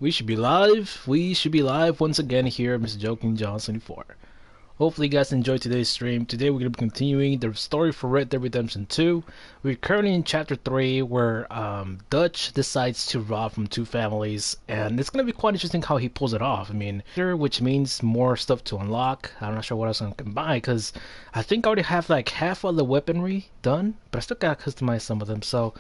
We should be live. We should be live once again here, Mr. Joking John 74. Hopefully, you guys enjoyed today's stream. Today, we're going to be continuing the story for Red Dead Redemption 2. We're currently in Chapter 3, where Dutch decides to rob from two families, and it's going to be quite interesting how he pulls it off. I mean, which means more stuff to unlock. I'm not sure what else I can buy, because I think I already have like half of the weaponry done, but I still got to customize some of them, so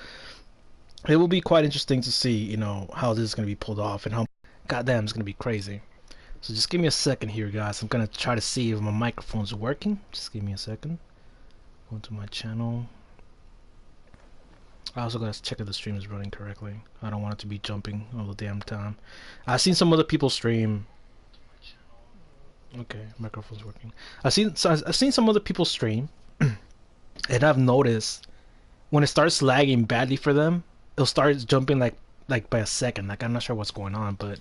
it will be quite interesting to see, how this is going to be pulled off and how goddamn it's going to be crazy. So just give me a second here, guys. I'm going to try to see if my microphone's working. Just give me a second. Go to my channel. I also got to check if the stream is running correctly. I don't want it to be jumping all the damn time. I've seen some other people stream. Okay, microphone's working. I've seen some other people stream, and I've noticed when it starts lagging badly for them, it'll start jumping like by a second. Like, I'm not sure what's going on, but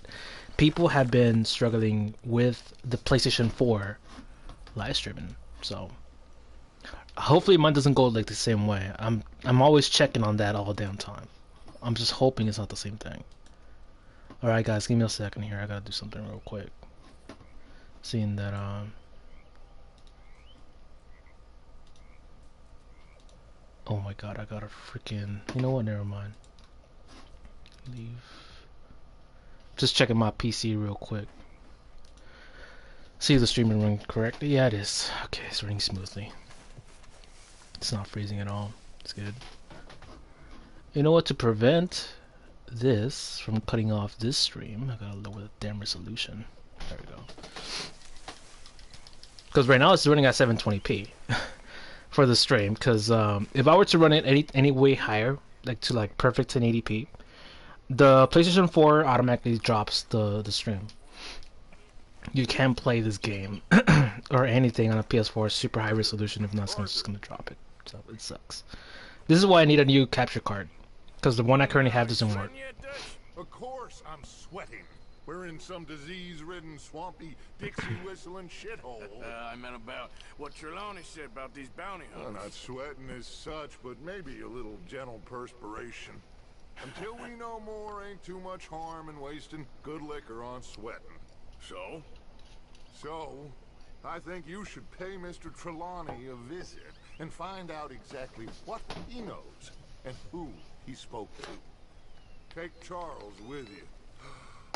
people have been struggling with the PlayStation 4 live streaming. So hopefully mine doesn't go like the same way. I'm always checking on that all the damn time. I'm just hoping it's not the same thing. Alright guys, give me a second here. I gotta do something real quick. Seeing that oh my god, I gotta freaking, you know what, never mind. Leave. Just checking my PC real quick. See if the streaming running correctly. Yeah, it is. Okay, it's running smoothly. It's not freezing at all. It's good. You know what? To prevent this from cutting off this stream, I gotta lower the damn resolution. There we go. Because right now it's running at 720p for the stream. Because if I were to run it any way higher, like to like perfect 1080p, the PlayStation 4 automatically drops the stream. You can't play this game or anything on a PS4 super high resolution if not, it's just gonna drop it. So it sucks. This is why I need a new capture card, because the one I currently have doesn't work. Of course I'm sweating. We're in some disease-ridden, swampy, Dixie-whistling shithole. I meant about what Trelawney said about these bounty hunters. Well, not sweating as such, but maybe a little gentle perspiration. Until we know more, ain't too much harm in wasting good liquor on sweating. So? So, I think you should pay Mr. Trelawney a visit and find out exactly what he knows and who he spoke to. Take Charles with you.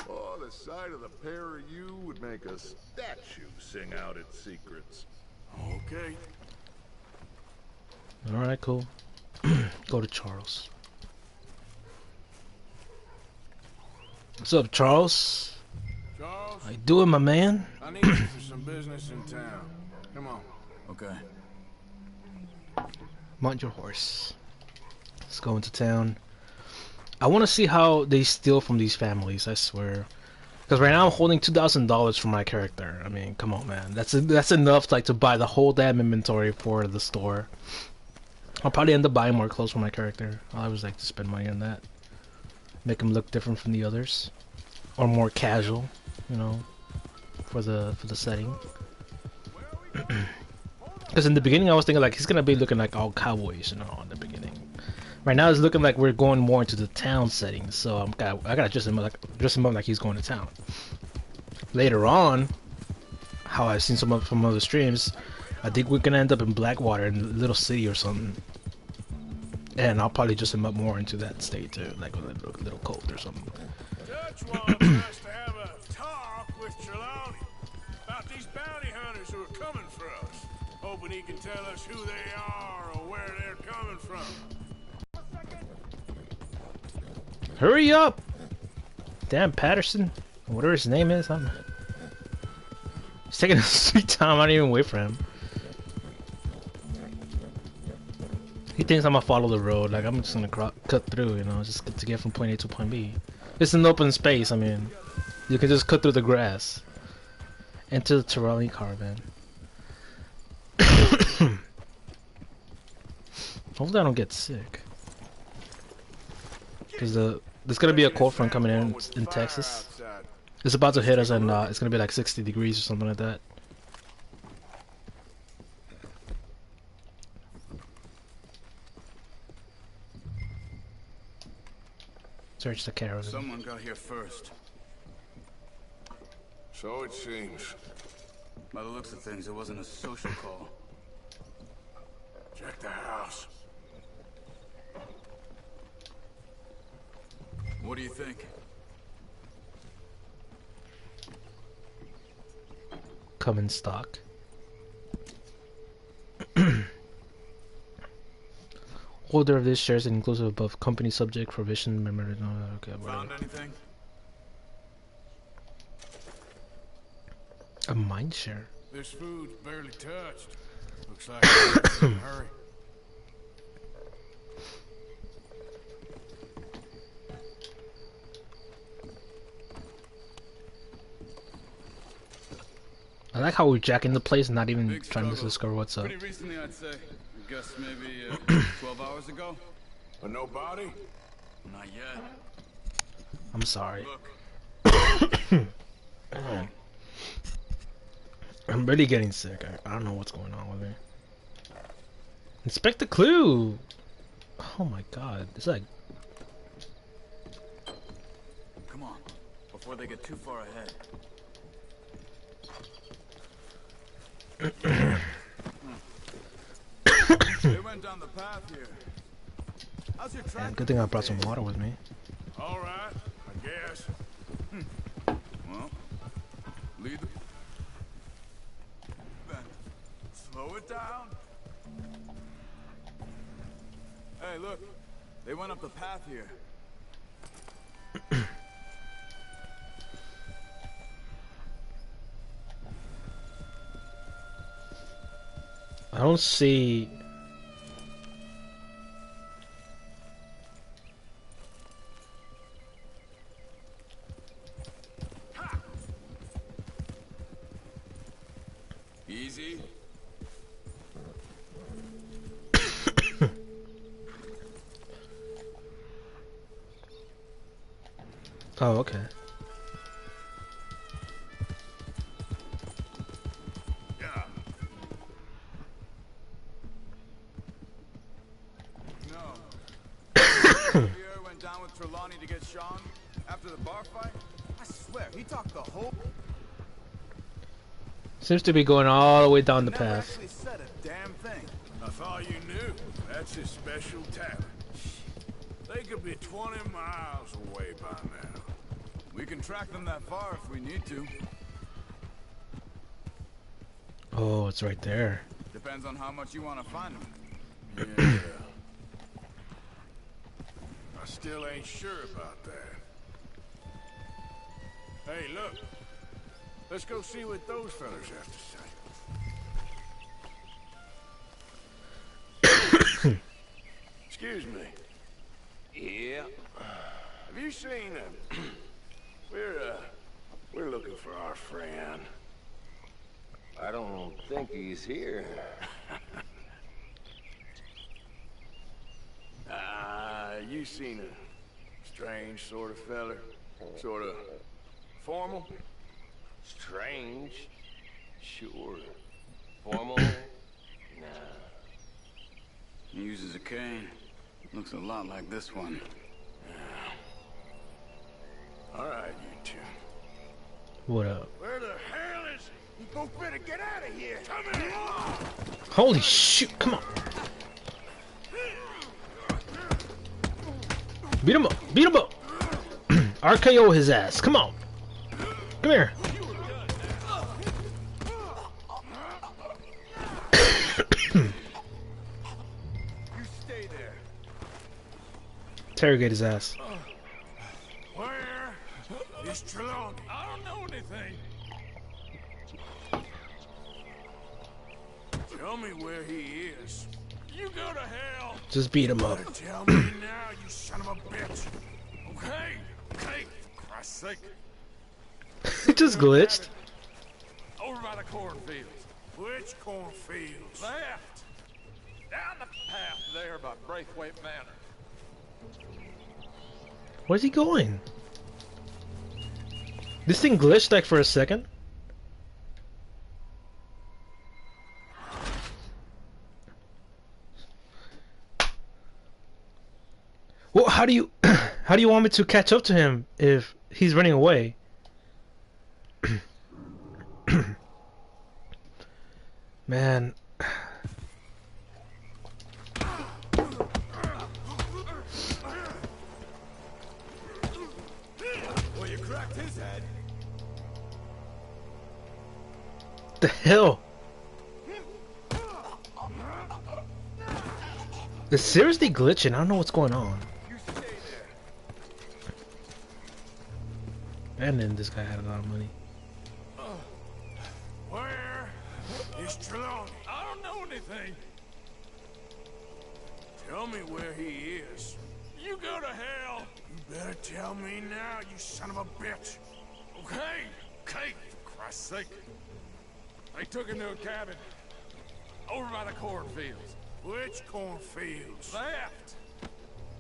Oh, the sight of the pair of you would make a statue sing out its secrets. Okay. Alright, cool. Go to Charles. What's up, Charles? Charles? How you doing, my man? I need you for some business in town. Come on. Okay. Mount your horse. Let's go into town. I want to see how they steal from these families, I swear. Because right now I'm holding $2,000 for my character. I mean, come on, man. That's enough like to buy the whole damn inventory for the store. I'll probably end up buying more clothes for my character. I always like to spend money on that. Make him look different from the others. Or more casual, for the setting. Because in the beginning I was thinking like he's gonna be looking like all cowboys, in the beginning. Right now it's looking like we're going more into the town setting, so I gotta dress him up like he's going to town. Later on, how I've seen from other streams, I think we're gonna end up in Blackwater, in a little city or something. And I'll probably dress him up more into that state too, like with a little coat or something. Dutch wants us to have a talk with Trelawney about these bounty hunters who are coming for us. Hoping he can tell us who they are or where they're coming from. Hurry up! Damn Patterson, whatever his name is, he's taking a sweet time. I don't even wait for him. He thinks I'm gonna follow the road, like I'm just gonna cut through, just to get from point A to point B. It's an open space. I mean, you can just cut through the grass. Into the Trelawney caravan. Hopefully I don't get sick. Because there's gonna be a cold front coming in Texas. It's about to hit us, and it's gonna be like 60 degrees or something like that. Search the caravan. Someone got here first. So it seems. By the looks of things, it wasn't a social call. Check the house. What do you think? Come in stock. Holder of this shares inclusive above company subject provision member. Okay, Found whatever. anything? A mind share. This food's barely touched. Looks like it's in a hurry. I like how we're jacking the place and not even Big trying to struggle. discover what's up. Pretty recently, I'd say. I guess maybe 12 hours ago? But no body? Not yet. I'm sorry. Look, I'm really getting sick. I don't know what's going on with me. Inspect the clue! Oh my god. It's like... come on. Before they get too far ahead. They went down the path here. How's your Man, track? good thing I brought some water with me. All right, I guess. Well, lead the... Then slow it down. Hey, look. They went up the path here. I don't see... Easy. Oh, okay. Yeah. No. Pierre went down with Trelawney to get Sean after the bar fight. I swear, he talked the whole... Seems to be going all the way down the Never path. actually said a damn thing. I thought you knew. That's his special talent. They could be 20 miles away by now. We can track them that far if we need to. Oh, it's right there. Depends on how much you want to find them. Yeah. I still ain't sure about that. Hey, look. Let's go see what those fellas have to say. Excuse me. Yeah. Have you seen him? We're looking for our friend. I don't think he's here. You seen a strange sort of feller? Sort of formal? Strange? Sure. Formal? Nah. He uses a cane. Looks a lot like this one. All right, you two. What up? Where the hell is he? You both better get out of here. Come in. Holy shoot, come on. Beat him up, beat him up. RKO his ass, come on. Come here. You stay there. Interrogate his ass. Where is Trelawney? I don't know anything. Tell me where he is. You go to hell. Just beat him up. Tell me now, you son of a bitch. Okay, okay, for Christ's sake. He just glitched. Over by the cornfields. Which cornfields? Left. Down the path there by Braithwaite Manor. Where's he going? This thing glitched like for a second. Well, how do you how do you want me to catch up to him if he's running away? Man. Well, you cracked his head. The hell? It's seriously glitching. I don't know what's going on. You stay there. And then this guy had a lot of money. Where is Trelawney? I don't know anything. Tell me where he is. You go to hell. You better tell me now, you son of a bitch. Okay, okay, for Christ's sake. They took him to a cabin over by the cornfields. Which cornfields? Left.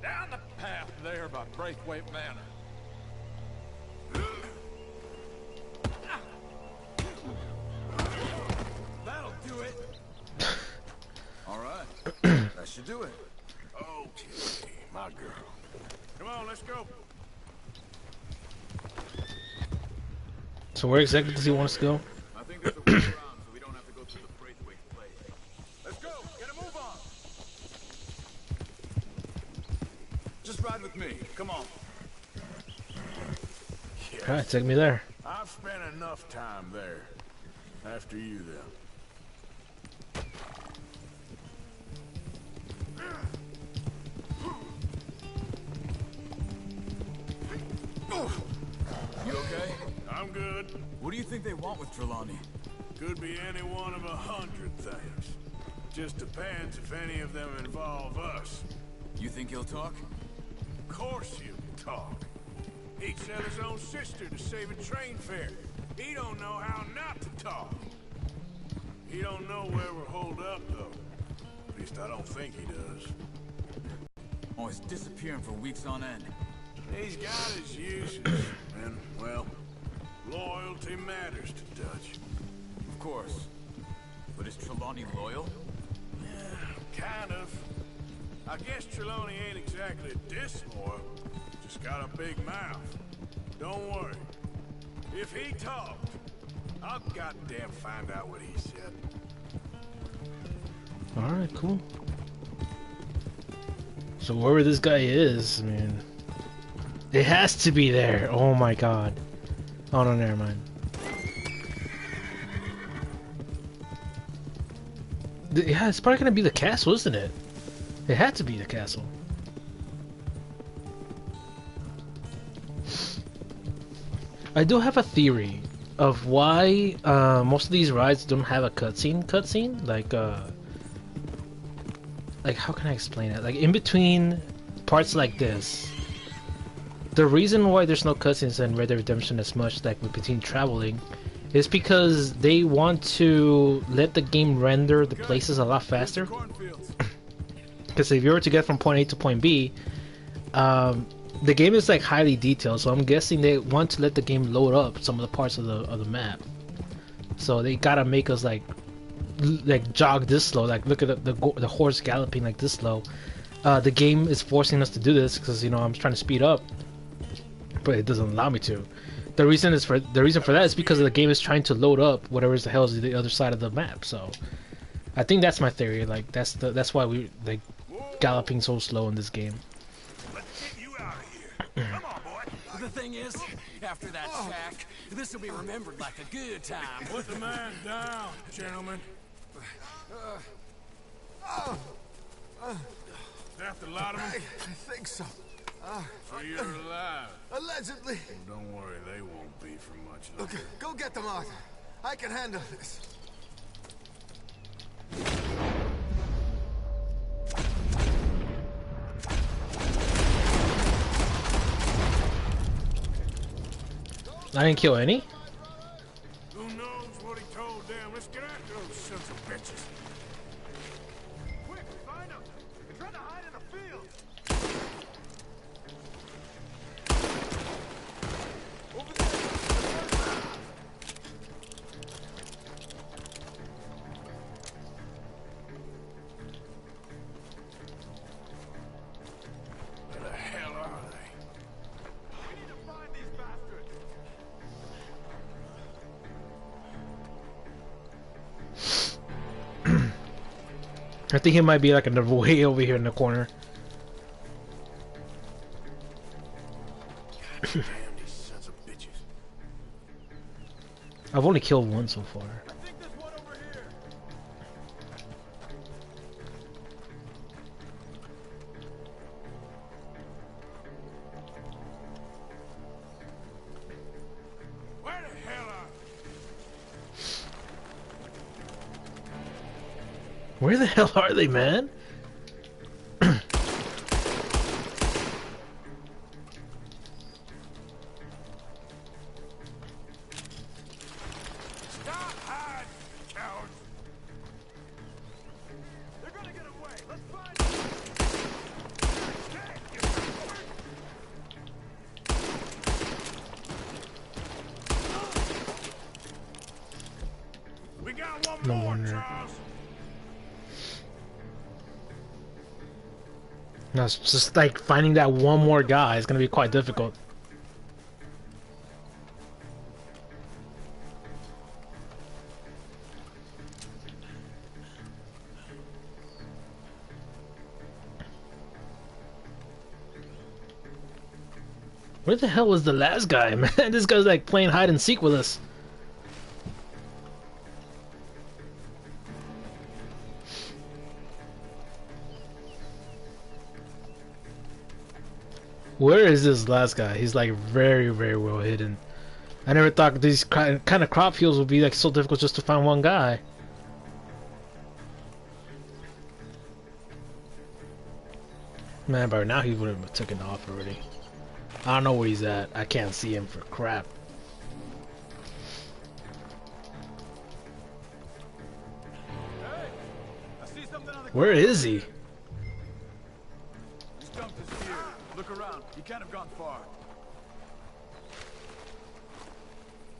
Down the path there by Braithwaite Manor. That'll do it. All right. That should do it. Okay, my girl. Come on, let's go. So where exactly does he want us to go? I think there's a way around so we don't have to go through the Braithwaite place. Let's go. Get a move on. Just ride with me. Come on. Yes. Alright, take me there. I've spent enough time there. After you, then. You okay? I'm good. What do you think they want with Trelawney? Could be any one of 100 things. Just depends if any of them involve us. You think he'll talk? Of course he'll talk. He'd sell his own sister to save a train fare. He don't know how not to talk. He don't know where we're holed up, though. At least I don't think he does. Always disappearing for weeks on end. He's got his uses, and, well, loyalty matters to Dutch. Of course. But is Trelawney loyal? Yeah, kind of. I guess Trelawney ain't exactly disloyal. Just got a big mouth. Don't worry. If he talked, I'll goddamn find out what he said. Alright, cool. So wherever this guy is, I mean... It has to be there! Oh my god. Oh no, never mind. Yeah, it's probably gonna be the castle, isn't it? It had to be the castle. I do have a theory of why most of these rides don't have a cutscene. Like how can I explain it? Like in between parts like this, the reason why there's no cutscenes in Red Dead Redemption as much, like between traveling, is because they want to let the game render the places a lot faster. Because if you were to get from point A to point B, the game is like highly detailed, so I'm guessing they want to let the game load up some of the parts of the map. So they gotta make us like jog this slow. Like look at the horse galloping like this slow. The game is forcing us to do this because I'm trying to speed up, but it doesn't allow me to. The reason for that is because the game is trying to load up whatever the hell is the other side of the map. So I think that's my theory. Like that's why we like galloping so slow in this game. Come on, boy. The thing is, after that shack, this will be remembered like a good time. Put the man down, gentlemen. After a lot of them? I think so. So you're alive. Allegedly. Well, don't worry, they won't be for much Look, longer. go get them, Arthur. I can handle this. I didn't kill any? Who knows what he told them? Let's get after those sons of bitches. Quick, find them. They're trying to hide in the field. Over there. Where the hell are they? We need to find these bastards. I think he might be like in the way over here in the corner. Damn these sons of bitches. I've only killed one so far. I think there's one over here. Where the hell are Where the hell are they, man? Stop hiding, cowards! They're gonna get away. Let's find them. Dead, you coward! We got one No more, wonder. Charles. No, it's just like finding that one more guy is gonna be quite difficult. Where the hell was the last guy, man? This guy's like playing hide and seek with us. Where is this last guy? He's like very, very well hidden. I never thought these kind of crop fields would be like so difficult just to find one guy. Man, by now he would have taken off already. I don't know where he's at. I can't see him for crap. Hey, I see something on the Where is he? This dump is here. Look around. You can't have gone far.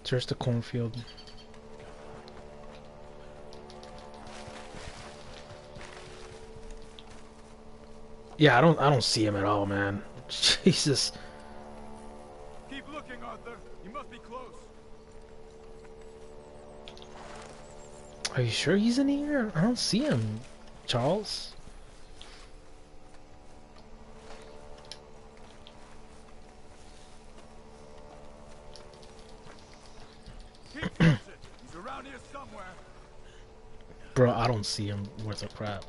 Search the cornfield. Yeah, I don't see him at all, man. Jesus. Keep looking, Arthur. You must be close. Are you sure he's in here? I don't see him, Charles. Keep close. He's around here somewhere. Bro, I don't see him worth a crap.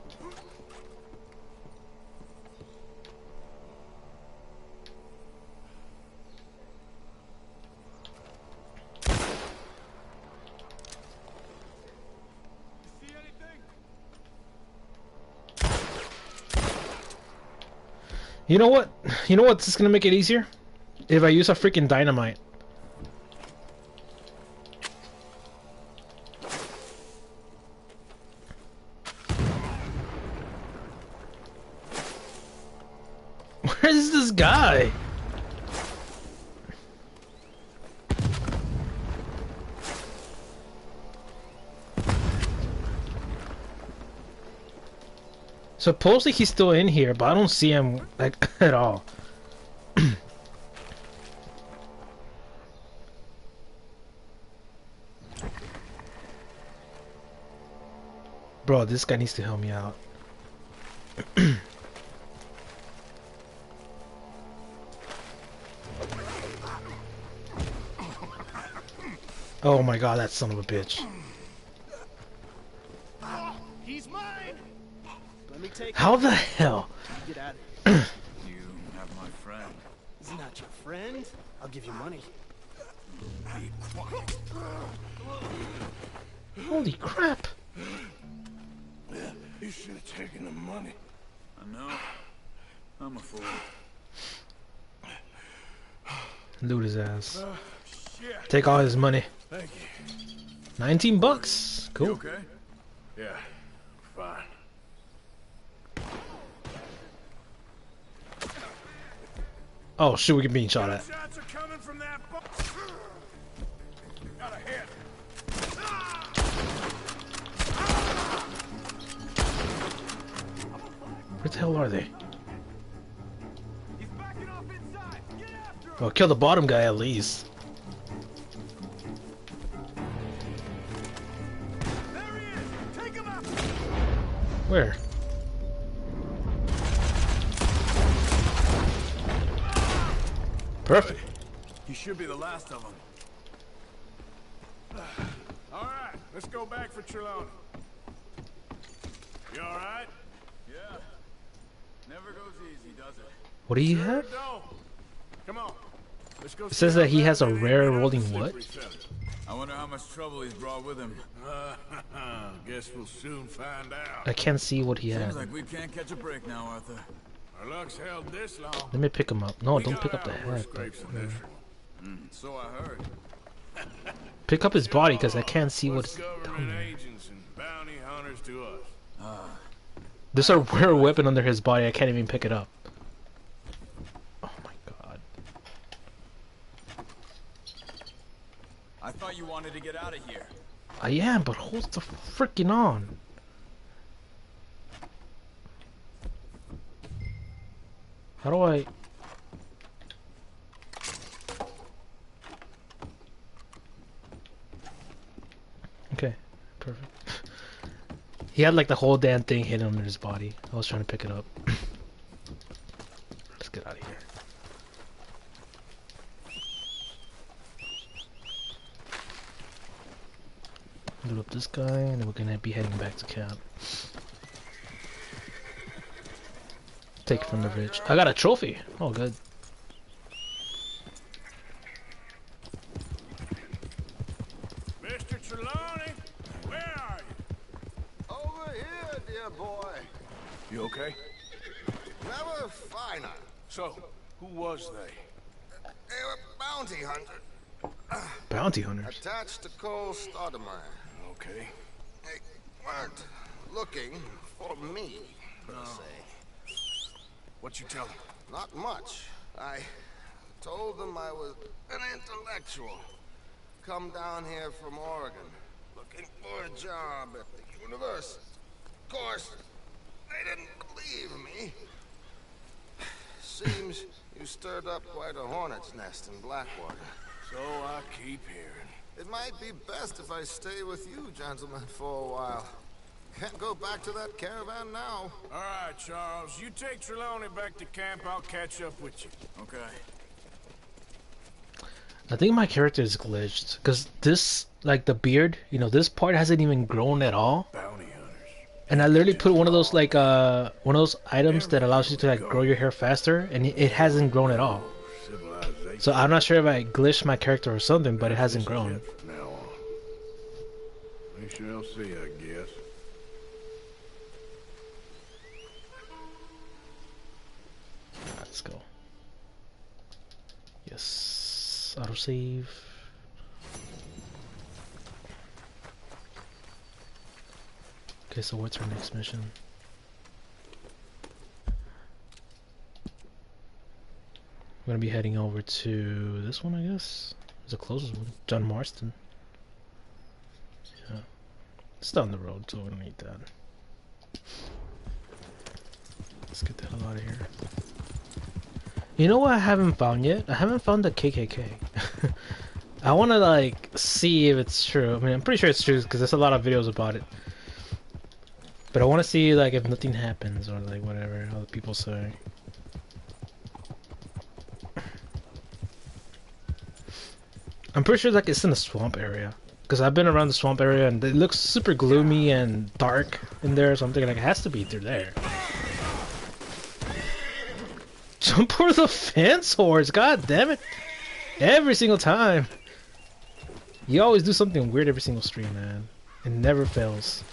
You see anything? You know what? You know what's just gonna make it easier? If I use a freaking dynamite. Where is this guy? Supposedly he's still in here, but I don't see him like at all. Bro, this guy needs to help me out. Oh my god, that son of a bitch. He's mine. Let me take How the hell? Get out of here. You have my friend. He's not your friend. I'll give you money. Holy crap. You should have taken the money. I know. I'm a fool. Loot his ass. Shit. Take all his money. Thank you. 19 bucks. You Cool. okay? Yeah, fine. Oh shoot, we're being shot at. Shots are coming from that box. Got a hit. Where the hell are they? He's backing off inside. Get after him. Well, kill the bottom guy at least. There he is. Take him out. Where? Perfect. He should be the last of them. All right, let's go back for Trelawney. You all right? Yeah. Never goes easy, does it? What do you Sure have? don't. Come on. Let's go. It says that he has a rare rolling what? I wonder how much trouble he's brought with him. Guess we'll soon find out. I can't see what he Seems has. like we can't catch a break now, Arthur. Our luck's held this long. Let me pick him up. No, We don't got pick up the out worse head. scrapes than this one. So I heard. Pick up his body because I can't see What's what's down government there. agents and bounty hunters to us? There's a rare weapon under his body. I can't even pick it up. Oh my god. I thought you wanted to get out of here. I am, but hold the freaking on. How do I... Okay, perfect. He had like the whole damn thing hidden under his body. I was trying to pick it up. Let's get out of here. Loot up this guy, and then we're gonna be heading back to camp. Take it from the ridge. I got a trophy. Oh, good. Mr. Trelawney, where are you? Over here, dear boy. You okay? Never finer. So, who was they? They were bounty hunter Bounty hunters. attached to Cole Stoudemire. Okay. They weren't looking for me, per se. What you tell them? Not much. I told them I was an intellectual. Come down here from Oregon, looking for a job at the university. Of course, they didn't believe me. Seems you stirred up quite a hornet's nest in Blackwater. So I keep hearing. It might be best if I stay with you, gentlemen, for a while. Can't go back to that caravan now. All right, Charles. You take Trelawney back to camp. I'll catch up with you. Okay. I think my character is glitched because this, like the beard, you know, this part hasn't even grown at all. Bounty hunters. And I literally put one of those like one of those items that allows you to like grow your hair faster, and it hasn't grown at all. Civilization. So I'm not sure if I glitched my character or something, but it hasn't grown. From now on. We shall see, I guess. Let's go. Yes, autosave. Okay, so what's our next mission? I'm gonna be heading over to this one, I guess. It's the closest one. John Marston. Yeah. It's down the road, so we don't need that. Let's get the hell out of here. You know what I haven't found yet? I haven't found the KKK. I want to like see if it's true. I mean, I'm pretty sure it's true because there's a lot of videos about it. But I want to see like if nothing happens or like whatever other people say. I'm pretty sure like it's in the swamp area because I've been around the swamp area and it looks super gloomy and dark in there. So I'm thinking like it has to be through there. Jump over the fence, horse! God damn it! Every single time. You always do something weird every single stream, man. It never fails.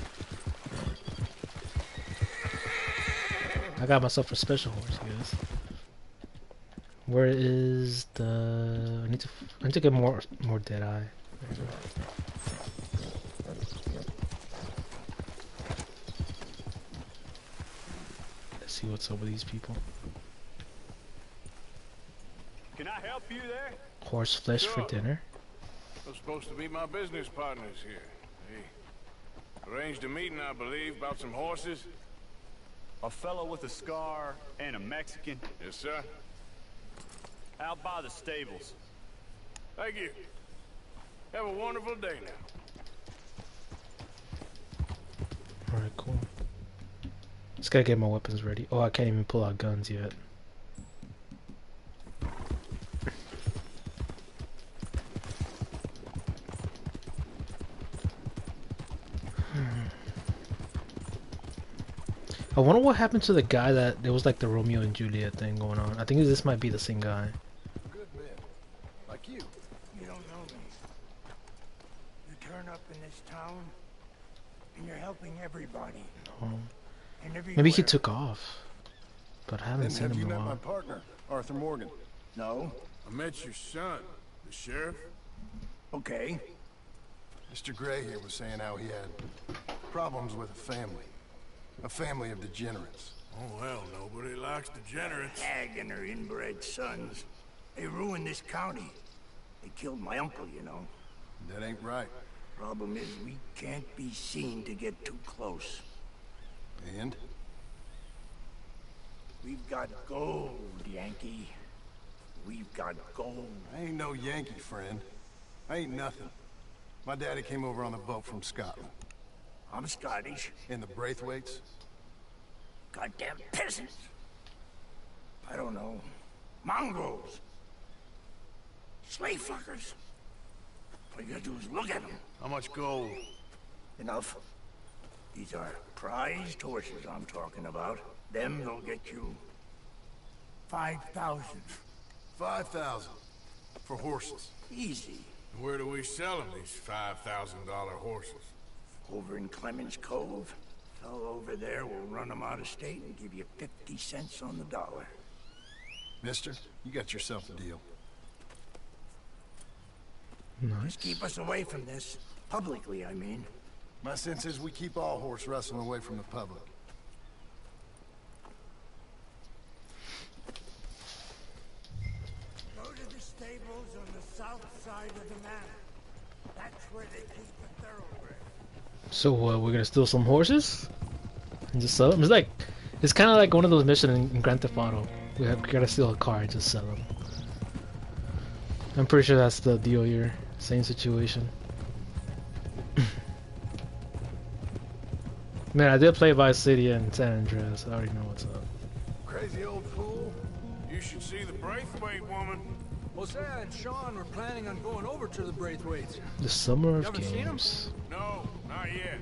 I got myself a special horse, guys. Where is the? I need to get more dead eye. Let's see what's up with these people. Can I help you there? Horse flesh for Sure. dinner. Those supposed to be my business partners here. They arranged a meeting, I believe, about some horses. A fellow with a scar and a Mexican Yes, sir. out by the stables. Thank you. Have a wonderful day now. Alright, cool. Just gotta get my weapons ready. Oh, I can't even pull out guns yet. I wonder what happened to the guy that there was like the Romeo and Juliet thing going on. I think this might be the same guy. Good men, like you. You don't know me. You turn up in this town, and you're helping everybody. Oh. And Maybe he everywhere. took off, but I haven't And seen have him you in a met my while. partner, Arthur Morgan? No? I met your son, the sheriff. Okay. Mr. Gray here was saying how he had problems with a family of degenerates. Oh, well, nobody likes degenerates. Hag and her inbred sons. They ruined this county. They killed my uncle, you know. That ain't right. Problem is, we can't be seen to get too close. And? We've got gold, Yankee. We've got gold. I ain't no Yankee, friend. I ain't nothing. My daddy came over on the boat from Scotland. I'm Scottish. In the Braithwaites? Goddamn peasants. I don't know. Mongrels. Slave fuckers. All you gotta do is look at them. How much gold? Enough. These are prized horses I'm talking about. Them will get you 5,000. 5,000 for horses. Easy. Where do we sell them, these $5,000 horses? Over in Clemens Cove. Fellow over there will run them out of state and give you 50 cents on the dollar. Mister, you got yourself a deal. Nice. Just keep us away from this. Publicly, I mean. My sense is we keep all horse wrestling away from the public. Go to the stables on the south side of the manor. That's where they keep the thoroughbred. So we're gonna steal some horses and just sell them. It's kind of like one of those missions in Grand Theft Auto. We gotta steal a car and just sell them. I'm pretty sure that's the deal here. Same situation. Man, I did play Vice City and San Andreas. I already know what's up. Crazy old fool. You should see the Braithwaite woman. Hosea and Sean were planning on going over to the Braithwaites. The Summer of You ever seen 'em? Games. No, not yet.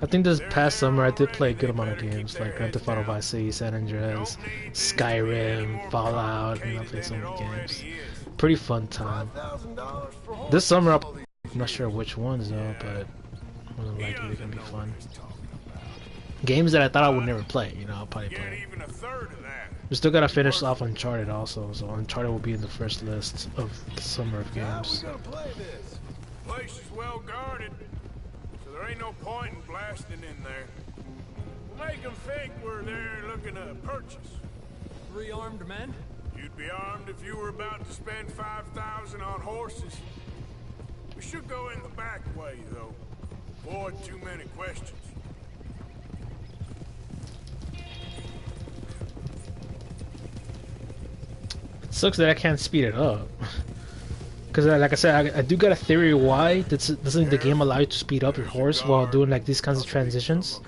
I think this past summer I did play a good amount of games like Grand Theft Auto Vice City, San Andreas, Skyrim, Fallout, and I played so many games. Pretty fun time. $5,000 for horses. This summer I'm not sure which ones though, but more than likely they're gonna be fun. Games that I thought I would never play, you know, I'll probably Get play. even a third of that. We still gotta finish off Uncharted also, so Uncharted will be in the first list of the summer of How we games. gonna play this? Place is well guarded, so there ain't no point in blasting in there. We'll make them think we're there looking to purchase. 3 armed men? You'd be armed if you were about to spend 5,000 on horses. We should go in the back way, though. Avoid too many questions. It sucks that I can't speed it up. Because like I said, I do got a theory why doesn't the game allow you to speed up your horse while doing like these kinds of transitions.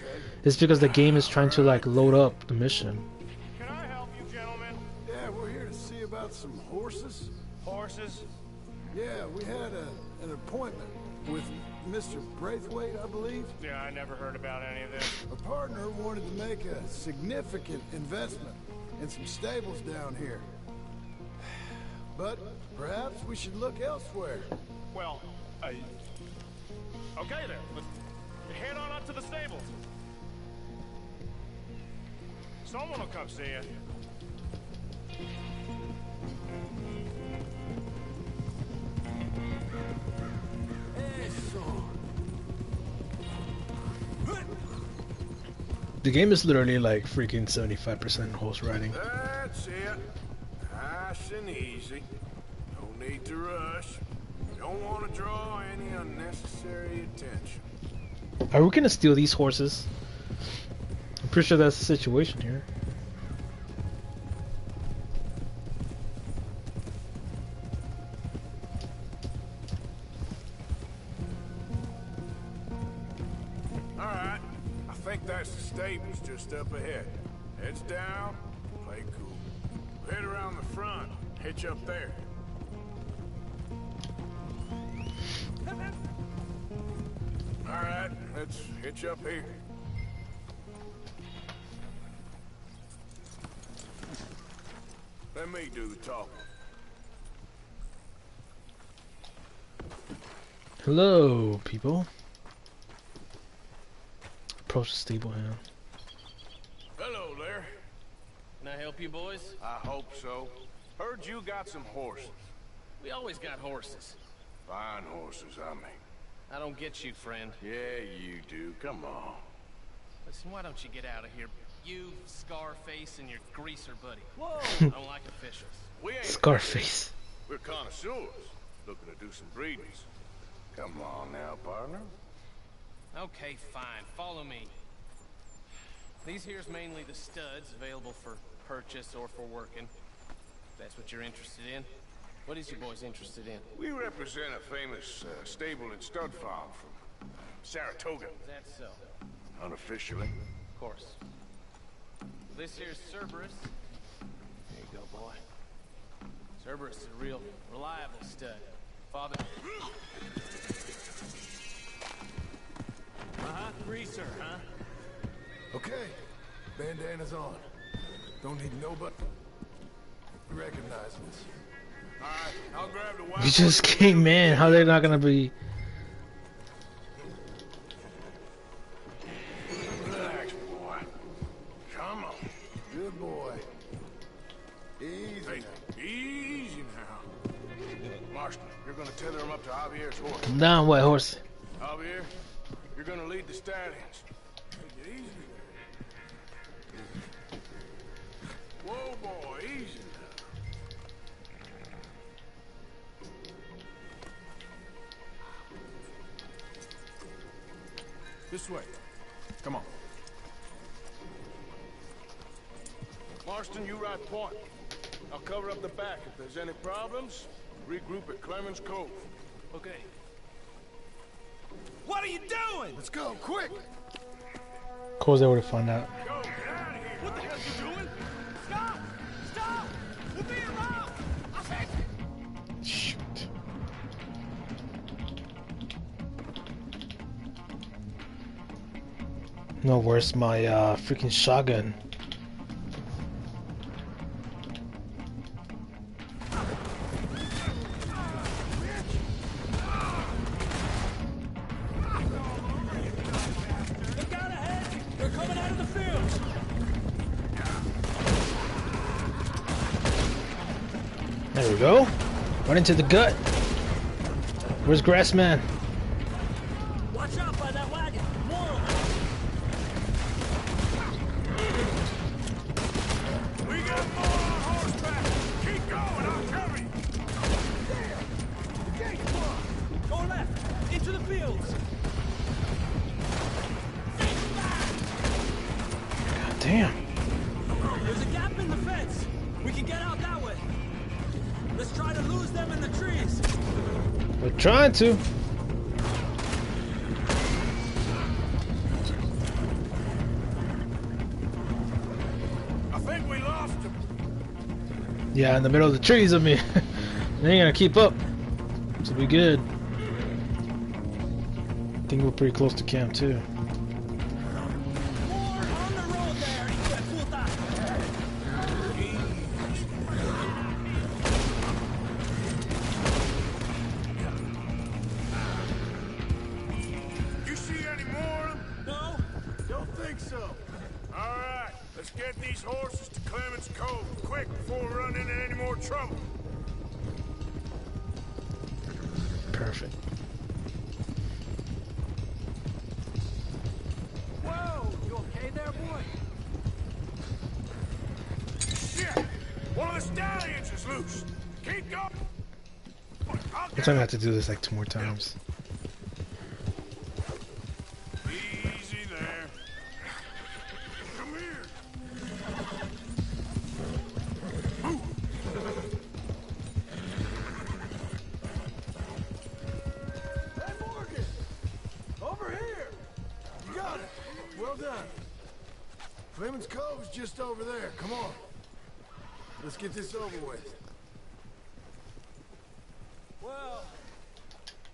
It's because the game is trying to like load up the mission. Can I help you, gentlemen? Yeah, we're here to see about some horses. Horses? Yeah, we had an appointment with Mr. Braithwaite, I believe. Yeah, I never heard about any of this. A partner wanted to make a significant investment in some stables down here. But perhaps we should look elsewhere. Well, okay then. Let's head on up to the stables. Someone will come see you. The game is literally like freaking 75% horse riding. That's it. Nice and easy. No need to rush. You don't want to draw any unnecessary attention. Are we gonna steal these horses? I'm pretty sure that's the situation here. Alright. I think that's the stables just up ahead. Heads down, play cool. Head around the front, hitch up there. Alright, let's hitch up here. Let me do the talking. Hello, people. Approach the stable hand. Hello there. Can I help you, boys? I hope so. Heard you got some horses. We always got horses. Fine horses, I mean. I don't get you, friend. Yeah, you do. Come on. Listen, why don't you get out of here? You, Scarface, and your greaser buddy. Whoa! I don't like officials. We ain't Scarface. We're connoisseurs, looking to do some breedings. Come on now, partner. Okay, fine. Follow me. These here's mainly the studs, available for purchase or for working. If that's what you're interested in. What is you boys interested in? We represent a famous stable and stud farm from Saratoga. Is that so? Unofficially. Of course. This here's Cerberus. There you go, boy. Cerberus is a real reliable stud. Father. Greaser, huh? Okay, bandana's on. Don't need nobody. Recognize us. All right, I'll grab the white. We just came in. How they're not gonna be? Relax, boy. Come on. Good boy. Easy. Hey, easy now. Marston, you're gonna tether him up to Javier's horse. Come down, white horse. Javier, you're gonna lead the stallions. Take it easy there. Whoa, boy, easy now. This way. Come on. Marston, you ride point. I'll cover up the back. If there's any problems, regroup at Clemens Cove. Okay. What are you doing? Let's go, quick! Of course they would have found out. Go, get out of here! What the hell you doing? Stop! Stop! We'll be around! I said... Shoot. No, where's my freaking shotgun? Look out ahead! They're coming out of the fields! There we go. Right into the gut. Where's Grassman? Watch out by that wagon! More! We got more on horseback! Keep going, I'll cover you! Go left! Into the fields! God damn. There's a gap in the fence! We can get out that way! Let's try to lose them in the trees! We're trying to. I think we lost him. Yeah, in the middle of the trees, I mean. They ain't gonna keep up. So we good. I think we're pretty close to camp too. More on the road there, hijo de puta! You see any more of them? No? Don't think so. All right, let's get these horses to Clemens Cove quick before we run into any more trouble. Perfect. Whoa! You okay there, boy? Shit! One of the stallions is loose. Keep going. I'll I'm gonna have to do this like 2 more times. Easy there. Come here. Hey, Morgan! Over here! You got it! Well done. Clemens Cove's just over there. Come on. Let's get this over with. Well,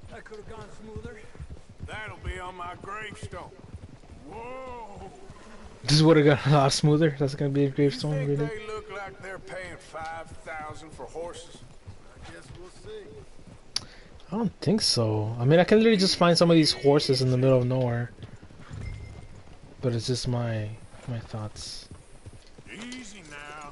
that could have gone smoother. That'll be on my gravestone. Whoa! This would have got a lot smoother. That's gonna be a gravestone, Think really. they look back there paying 5,000 for horses? I guess we'll see. I don't think so. I mean, I can literally just find some of these horses in the middle of nowhere. But it's just my thoughts. Easy now.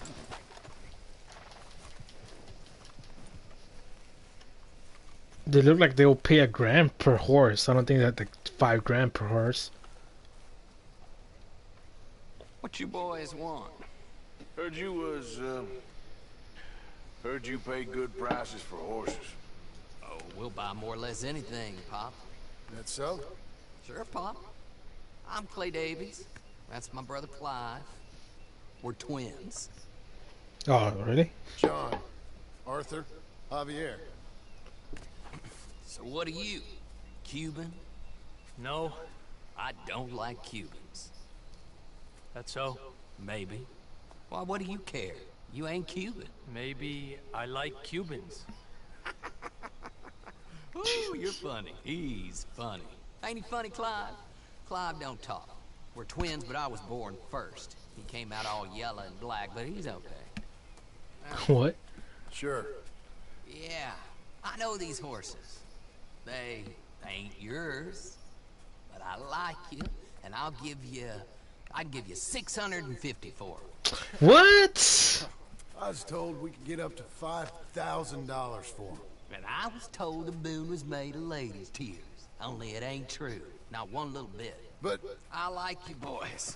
They look like they'll pay $1,000 per horse. I don't think that like $5,000 per horse. What you boys want? Heard you pay good prices for horses. Oh, we'll buy more or less anything, Pop. That so? Sure, Pop. I'm Clay Davies. That's my brother Clive. We're twins. Oh, really? John, Arthur, Javier. So what are you? Cuban? No, I don't like Cubans. that's so. Maybe. Why, what do you care? You ain't Cuban. Maybe I like Cubans. Ooh, you're funny. He's funny. Ain't he funny, Clive? Clive don't talk. We're twins, but I was born first. He came out all yellow and black, but he's okay. What? Sure. Yeah, I know these horses. They ain't yours, but I like you, and I can give you 650 for them. What? I was told we could get up to $5,000 for them. And I was told the moon was made of ladies' tears. Only it ain't true. Not one little bit. But I like you boys,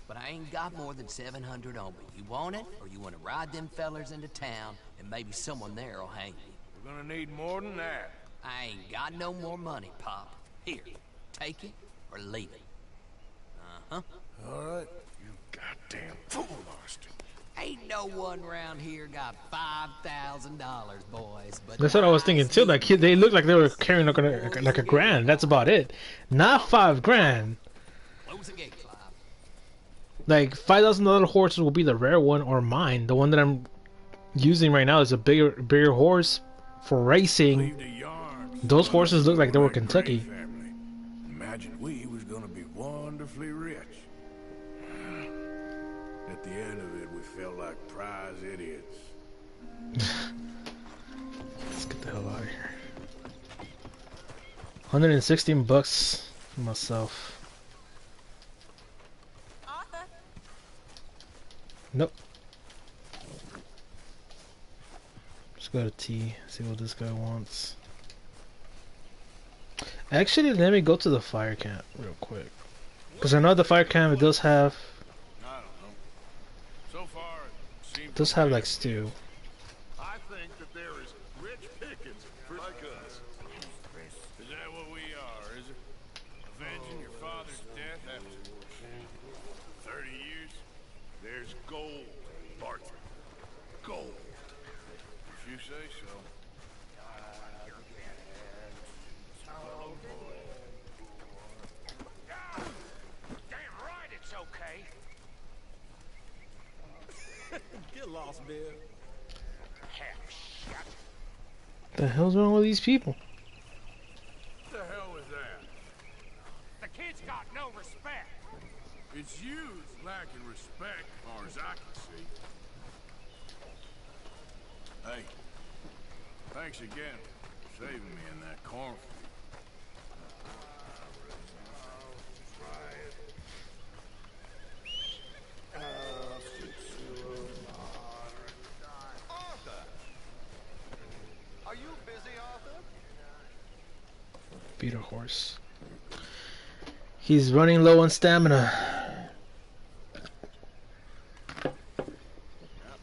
but I ain't got more than 700 on me. You want it, or you want to ride them fellers into town, and maybe someone there'll hang you? We're gonna need more than that. I ain't got no more money, Pop. Here, take it or leave it. Uh-huh. all right. You goddamn fool, Austin. Ain't no one around here got $5,000, boys. But That's what I was thinking too. Like they look like they were carrying like $1,000. That's about it. Not $5,000. Close the gate, Clive. Like $5,000 horses will be the rare one, or mine. The one that I'm using right now is a bigger horse for racing. Leave the yarns. Those horses look like they were Like Kentucky. Gray family. Imagine we was gonna be wonderfully rich. At the end of it, we felt like prize idiots. Let's get the hell out of here. $116 for myself. Arthur. Nope. Let's go to T. See what this guy wants. Actually, let me go to the fire camp real quick, because I know the fire camp it does have. I don't know. So far, it seems It does have like stew. I think that there is rich pickings for like us. Is that what we are, is it? Avenging your father's death after 30 years? There's gold, Arthur. Gold. If you say so. Damn right it's okay. Get lost, Bill. Half shot. The hell's wrong with these people? What the hell was that? The kid's got no respect. It's you that's lacking respect, as far as I can see. Hey, thanks again for saving me in that cornfield. Are you busy, Arthur? Beat a horse. He's running low on stamina.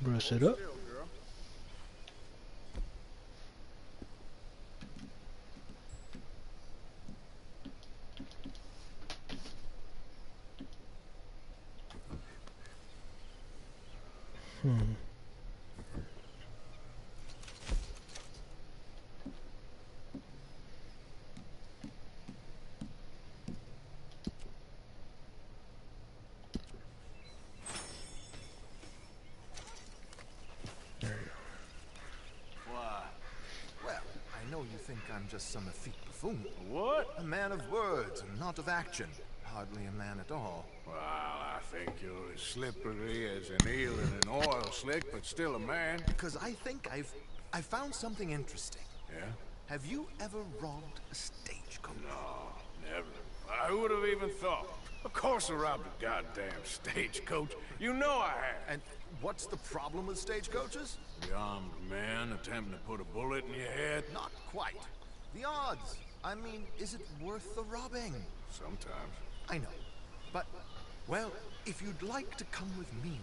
Brush it up. I know you think I'm just some effete buffoon. What? A man of words and not of action. hardly a man at all. Well, I think you're as slippery as an eel in an oil slick, but still a man. Because I think I found something interesting. Yeah? Have you ever robbed a stagecoach? No, never. Who would have even thought? Of course I robbed a goddamn stagecoach. You know I have. And what's the problem with stagecoaches? The armed man attempting to put a bullet in your head? Not quite. The odds. I mean, is it worth the robbing? Sometimes. I know. But, well, if you'd like to come with me,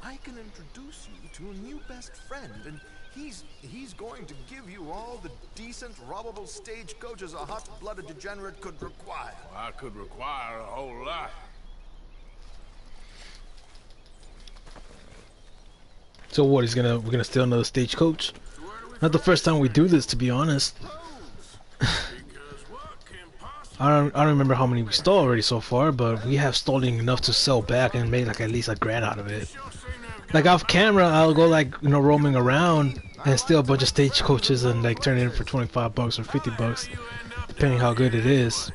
I can introduce you to a new best friend, and he's going to give you all the decent, robbable stagecoaches a hot-blooded degenerate could require. Well, I could require a whole lot. So what? We're gonna steal another stagecoach? Not the first time we do this, to be honest. I don't remember how many we stole already so far, but we have stolen enough to sell back and made like at least $1,000 out of it. Like off camera, I'll go like, you know, roaming around and steal a bunch of stagecoaches and like turn it in for $25 or $50, depending how good it is.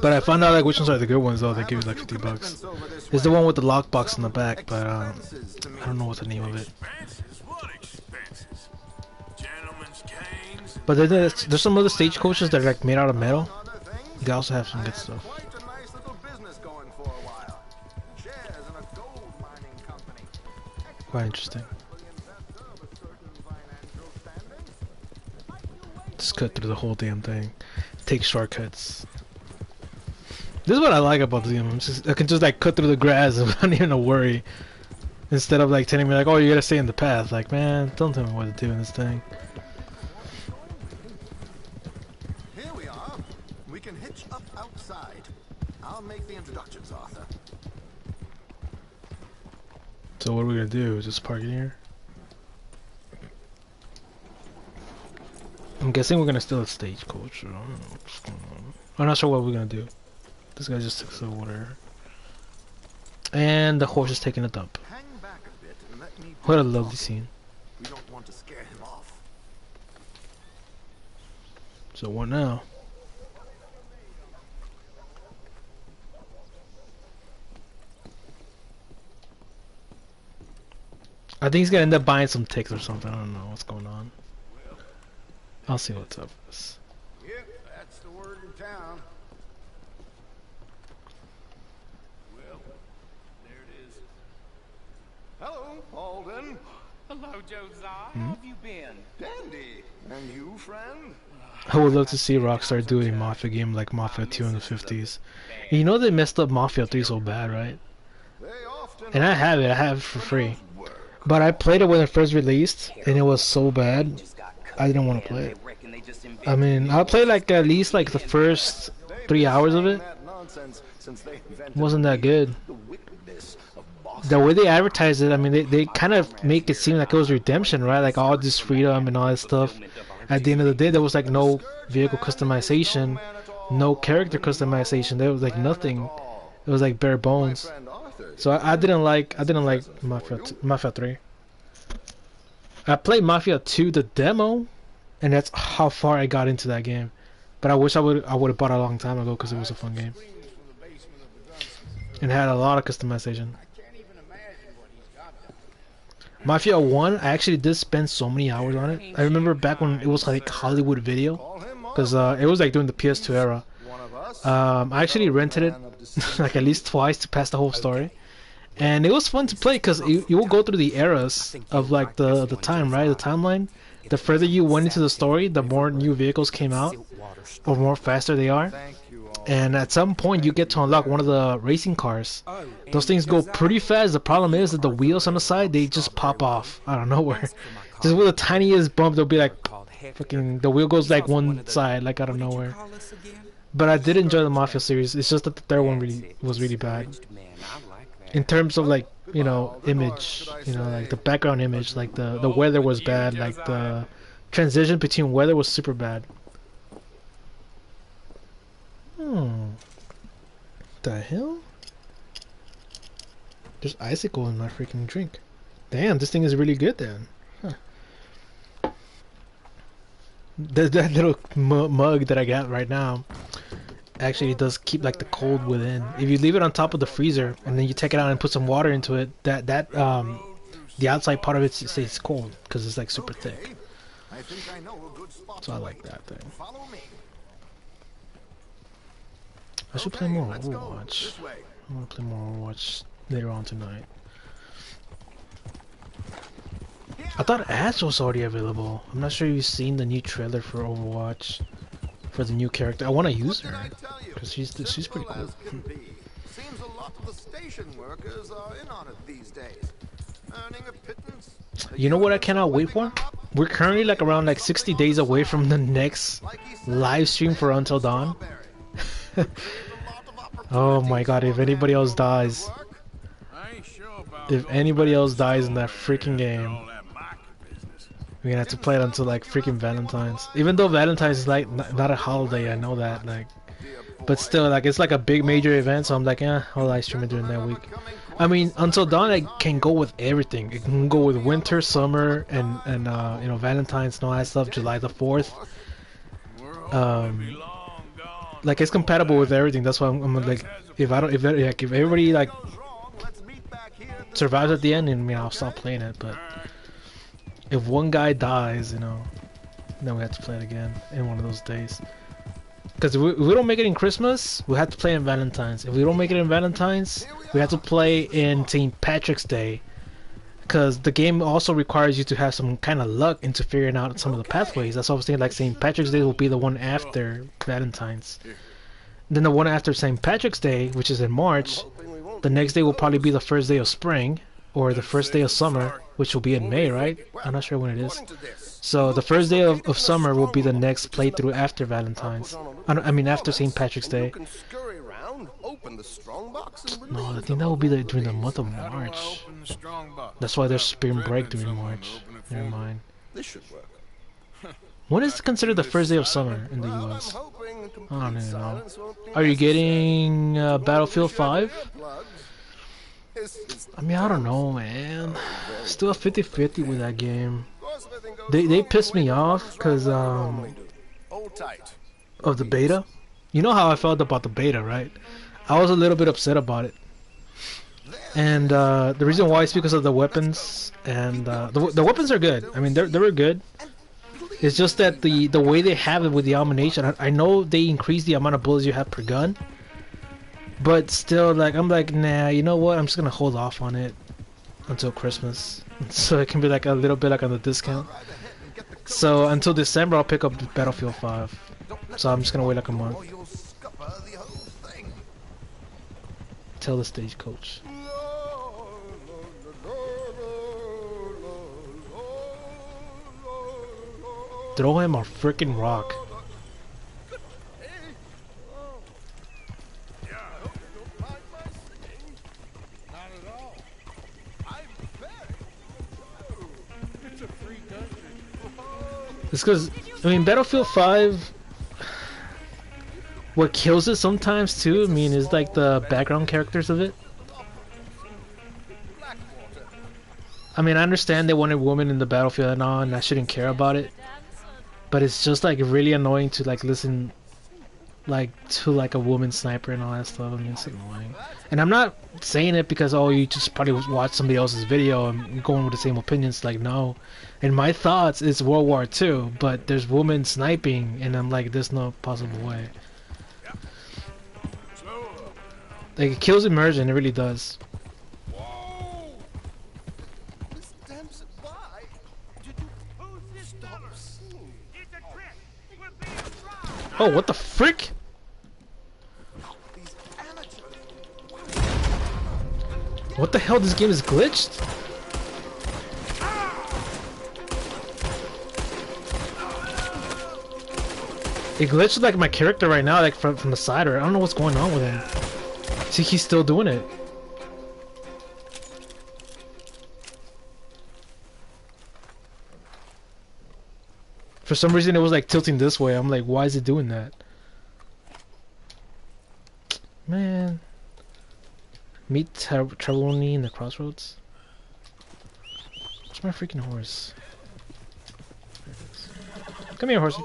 But I found out like which ones are the good ones though. They give you like $50. It's the one with the lockbox in the back, but I don't know what the name of it. But there's some other stagecoaches that are like made out of metal. They also have some good stuff. Quite interesting. Just cut through the whole damn thing. Take shortcuts. This is what I like about the game. I can just like cut through the grass without even a worry. Instead of like telling me like, oh, you gotta stay in the path. Like, man, don't tell me what to do in this thing. Here we are. We can hitch up outside. I'll make the introductions, Arthur. So what are we gonna do? Just park it here? I'm guessing we're gonna steal a stagecoach. I don't know what's going on. I'm not sure what we're gonna do. This guy just took the water. And the horse is taking a dump. Hang back a bit and let me What a lovely scene. We don't want to scare him off. So what now? I think he's gonna end up buying some ticks or something. I don't know what's going on. I'll see what's up with this. Yep, that's the word in town. Well, there it is. Hello, Alden. Hello, Josiah. How have you been? Dandy. And you, friend? I would love to see Rockstar do a Mafia game like Mafia 2 in the 50s. And you know they messed up Mafia 3 so bad, right? And I have it for free. But I played it when it first released, and it was so bad, I didn't want to play it. I mean, I played like at least like the first 3 hours of it. Wasn't that good. The way they advertised it, I mean, they kind of make it seem like it was redemption, right? Like all this freedom and all that stuff. At the end of the day, there was like no vehicle customization, no character customization. There was like nothing. It was like bare bones. So I didn't like Mafia 3. I played Mafia 2 the demo, and that's how far I got into that game. But I wish I would have bought it a long time ago because it was a fun game. And had a lot of customization. Mafia 1, I actually did spend so many hours on it. I remember back when it was like Hollywood Video, because it was like during the PS2 era. I actually rented it like at least twice to pass the whole story. And it was fun to play because you will go through the eras of like the time, right? The timeline. The further you went into the story, the more new vehicles came out, or more faster they are. And at some point you get to unlock one of the racing cars. Those things go pretty fast. The problem is that the wheels on the side, they just pop off out of nowhere. Just with the tiniest bump, they'll be like, fucking, the wheel goes like one side, like out of nowhere. But I did enjoy the Mafia series. It's just that the third one was really bad. In terms of like, you know, image, you know, like the background image, like the weather was bad, like the transition between weather was super bad. The hell? There's icicle in my freaking drink. Damn, this thing is really good then. Huh. That little mug that I got right now actually does keep like the cold within. If you leave it on top of the freezer and then you take it out and put some water into it, the outside part of it stays cold because it's like super thick. I think I know a good spot. So I like that thing. Follow me. I should play more Overwatch. I want to play more Overwatch later on tonight. I thought Ash was already available. I'm not sure you've seen the new trailer for Overwatch for the new character. I want to use her because she's pretty cool. Seems a lot of the station workers are in on it these days. Earning a pittance. You know what I cannot wait for? We're currently like around like 60 days away from the next live stream for Until Dawn. Oh my god, if anybody else dies. If anybody else dies in that freaking game, we're gonna have to play it until like freaking Valentine's. Even though Valentine's is like not a holiday, I know that, like, but still, like, it's like a big major event, so I'm like, I'll live stream it during that week. I mean, Until Dawn, it can go with everything. It can go with winter, summer, and you know, Valentine's and all that stuff. July the 4th. Like, it's compatible with everything. That's why I'm like, if everybody like survives at the end, I mean, I'll stop playing it. But if one guy dies, you know, then we have to play it again in one of those days. Because if we don't make it in Christmas, we have to play in Valentine's. If we don't make it in Valentine's, we have to play in St. Patrick's Day. Because the game also requires you to have some kind of luck into figuring out some of the pathways. That's why I was thinking, like, St. Patrick's Day will be the one after Valentine's. Then the one after St. Patrick's Day, which is in March, the next day will probably be the first day of spring, or the first day of summer, which will be in May, right? I'm not sure when it is. So the first day of summer will be the next playthrough after Valentine's. I mean after St. Patrick's Day. No, I think that will be during the month of March. That's why there's spring break during March. Never mind. When is considered the first day of summer in the US? I don't even know. Are you getting Battlefield 5? I mean, I don't know, man. Still a 50-50 with that game. They pissed me off because of the beta. You know how I felt about the beta, right? I was a little bit upset about it. And the reason why is because of the weapons. And the weapons are good. I mean, they were good. It's just that the way they have it with the ammunition, I know they increase the amount of bullets you have per gun. But still, like, I'm like, nah, you know what? I'm just gonna hold off on it until Christmas, so it can be like a little bit like on the discount. So until December, I'll pick up Battlefield 5. So I'm just gonna wait like a month. Tell the stagecoach. Throw him a freaking rock. It's because, I mean, Battlefield 5, what kills it sometimes too, I mean, is like the background characters of it. I mean, I understand they wanted women in the Battlefield and all, and I shouldn't care about it. But it's just like really annoying to like listen like to like a woman sniper and all that stuff. I mean, it's annoying. And I'm not saying it because, oh, you just probably watch somebody else's video and going with the same opinions. Like, no. In my thoughts, it's World War II, but there's women sniping, and I'm like, there's no possible way. Like, it kills immersion, it really does. Oh, what the frick? What the hell? This game is glitched? It glitched like my character right now, like from the side, or I don't know what's going on with him. See, he's still doing it. For some reason, it was like tilting this way. I'm like, why is it doing that? Man. Meet Trelawney in the crossroads. Where's my freaking horse? There it is. Come here, horsey.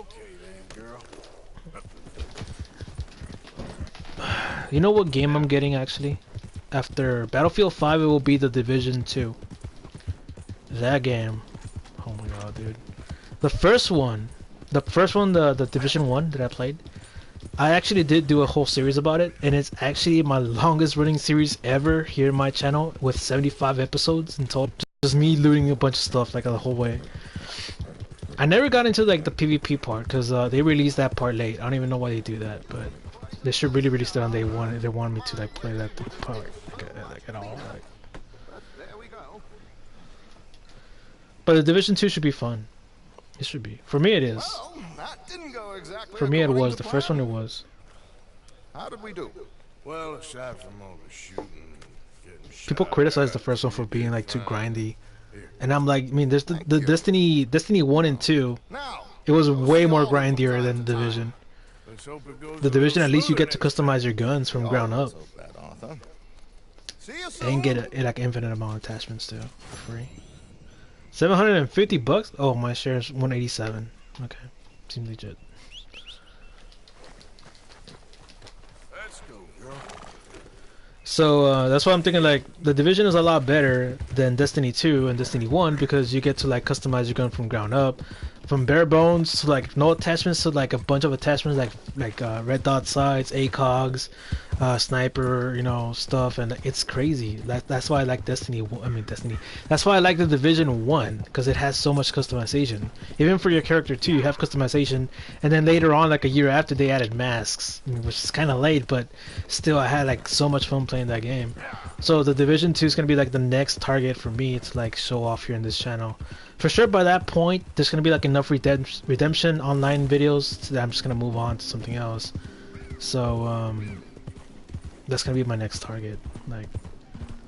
You know what game I'm getting actually? After Battlefield 5, it will be The Division 2. That game. Oh my god, dude. The first one, the Division 1 that I played, I actually did do a whole series about it, and it's actually my longest running series ever here in my channel with 75 episodes in total. Just me looting a bunch of stuff like the whole way. I never got into like the PvP part because they released that part late. I don't even know why they do that, but they should really release it on day one if they want me to like play that part like at all. Like. But the Division 2 should be fun. It should be. For me, it is. Well, that didn't go exactly For me, it according was. to The first one, plan. it was. How did we do? Well, aside from all the shooting, getting People shot criticize at, the first one for being like too fine. grindy, and I'm like, I mean, there's the Destiny 1 and 2. Now, It was way more all from grindier time than to the Division. Let's hope it goes The a Division, little at least you get to smoother customize your guns from ground up, so bad, Arthur. See you soon. and get a like infinite amount of attachments too for free. $750? Oh, my share is 187. Okay, seems legit. Let's go, girl. So that's why I'm thinking like the Division is a lot better than Destiny 2 and Destiny 1 because you get to like customize your gun from ground up, from bare bones to like no attachments to like a bunch of attachments like red dot sights, ACOGs, sniper, you know, stuff, and it's crazy. That's why I like Destiny. That's why I like the Division 1 because it has so much customization. Even for your character too, you have customization, and then later on, like a year after, they added masks, which is kind of late, but still, I had like so much fun playing that game. So the Division 2 is gonna be like the next target for me to like show off here in this channel. For sure, by that point, there's gonna be like enough redemption online videos that I'm just gonna move on to something else. So that's gonna be my next target, like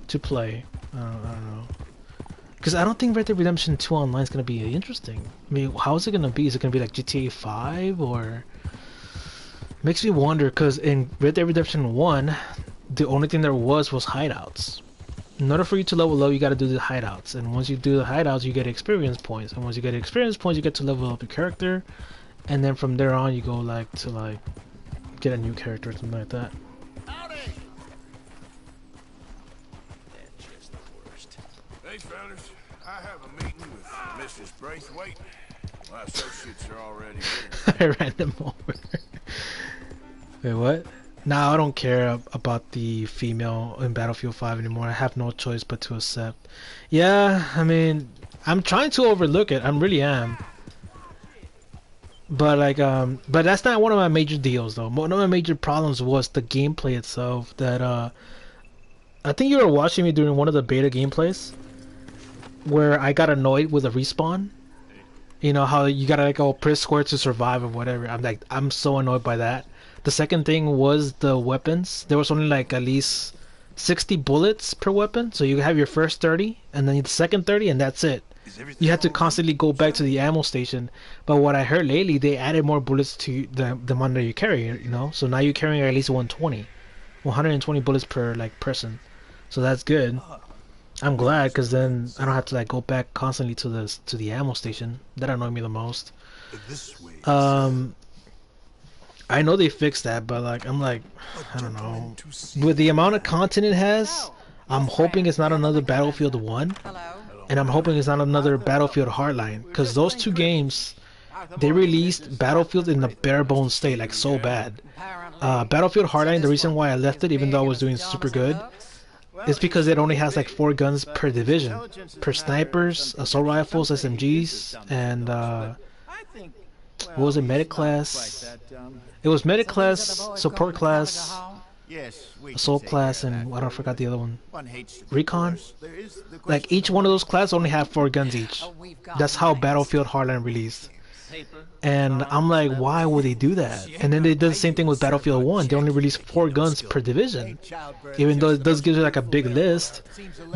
to play. I don't know, because I don't think Red Dead Redemption 2 online is gonna be interesting. I mean, how is it gonna be? Is it gonna be like GTA 5 or? Makes me wonder, because in Red Dead Redemption 1, the only thing there was hideouts. In order for you to level up, you gotta do the hideouts, and once you do the hideouts, you get experience points, and once you get experience points, you get to level up your character, and then from there on, you go like to like get a new character or something like that. Hey, fellas, I have a meeting with Mrs. Braithwaite. My associates are already here. I ran them over. Wait, what? Nah, I don't care about the female in Battlefield 5 anymore. I have no choice but to accept. Yeah, I mean, I'm trying to overlook it. I really am. But like, but that's not one of my major deals, though. One of my major problems was the gameplay itself. That I think you were watching me during one of the beta gameplays, where I got annoyed with a respawn. You know how you gotta like go press square to survive or whatever. I'm so annoyed by that. The second thing was the weapons. There was only like at least 60 bullets per weapon, so you have your first 30, and then the second 30, and that's it. You have to constantly go back to the ammo station. But what I heard lately, they added more bullets to the amount that you carry. You know, so now you're carrying at least 120 bullets per like person. So that's good. I'm glad, because then I don't have to like go back constantly to the ammo station. That annoyed me the most. I know they fixed that, but like I'm like, I don't know. With the amount of content it has, I'm hoping it's not another Battlefield 1, and I'm hoping it's not another Battlefield Hardline, because those two games, they released Battlefield in the bare bones state, like so bad. Battlefield Hardline, the reason why I left it, even though I was doing super good, is because it only has like 4 guns per division, per snipers, assault rifles, SMGs, and what was it, medic class? It was medic class, support class, assault class, and I don't forgot the other one. Recon. Like each one of those classes only have 4 guns each. That's how Battlefield Hardline released. And I'm like, why would they do that? And then they did the same thing with Battlefield 1. They only released 4 guns per division. Even though it does give you like a big list,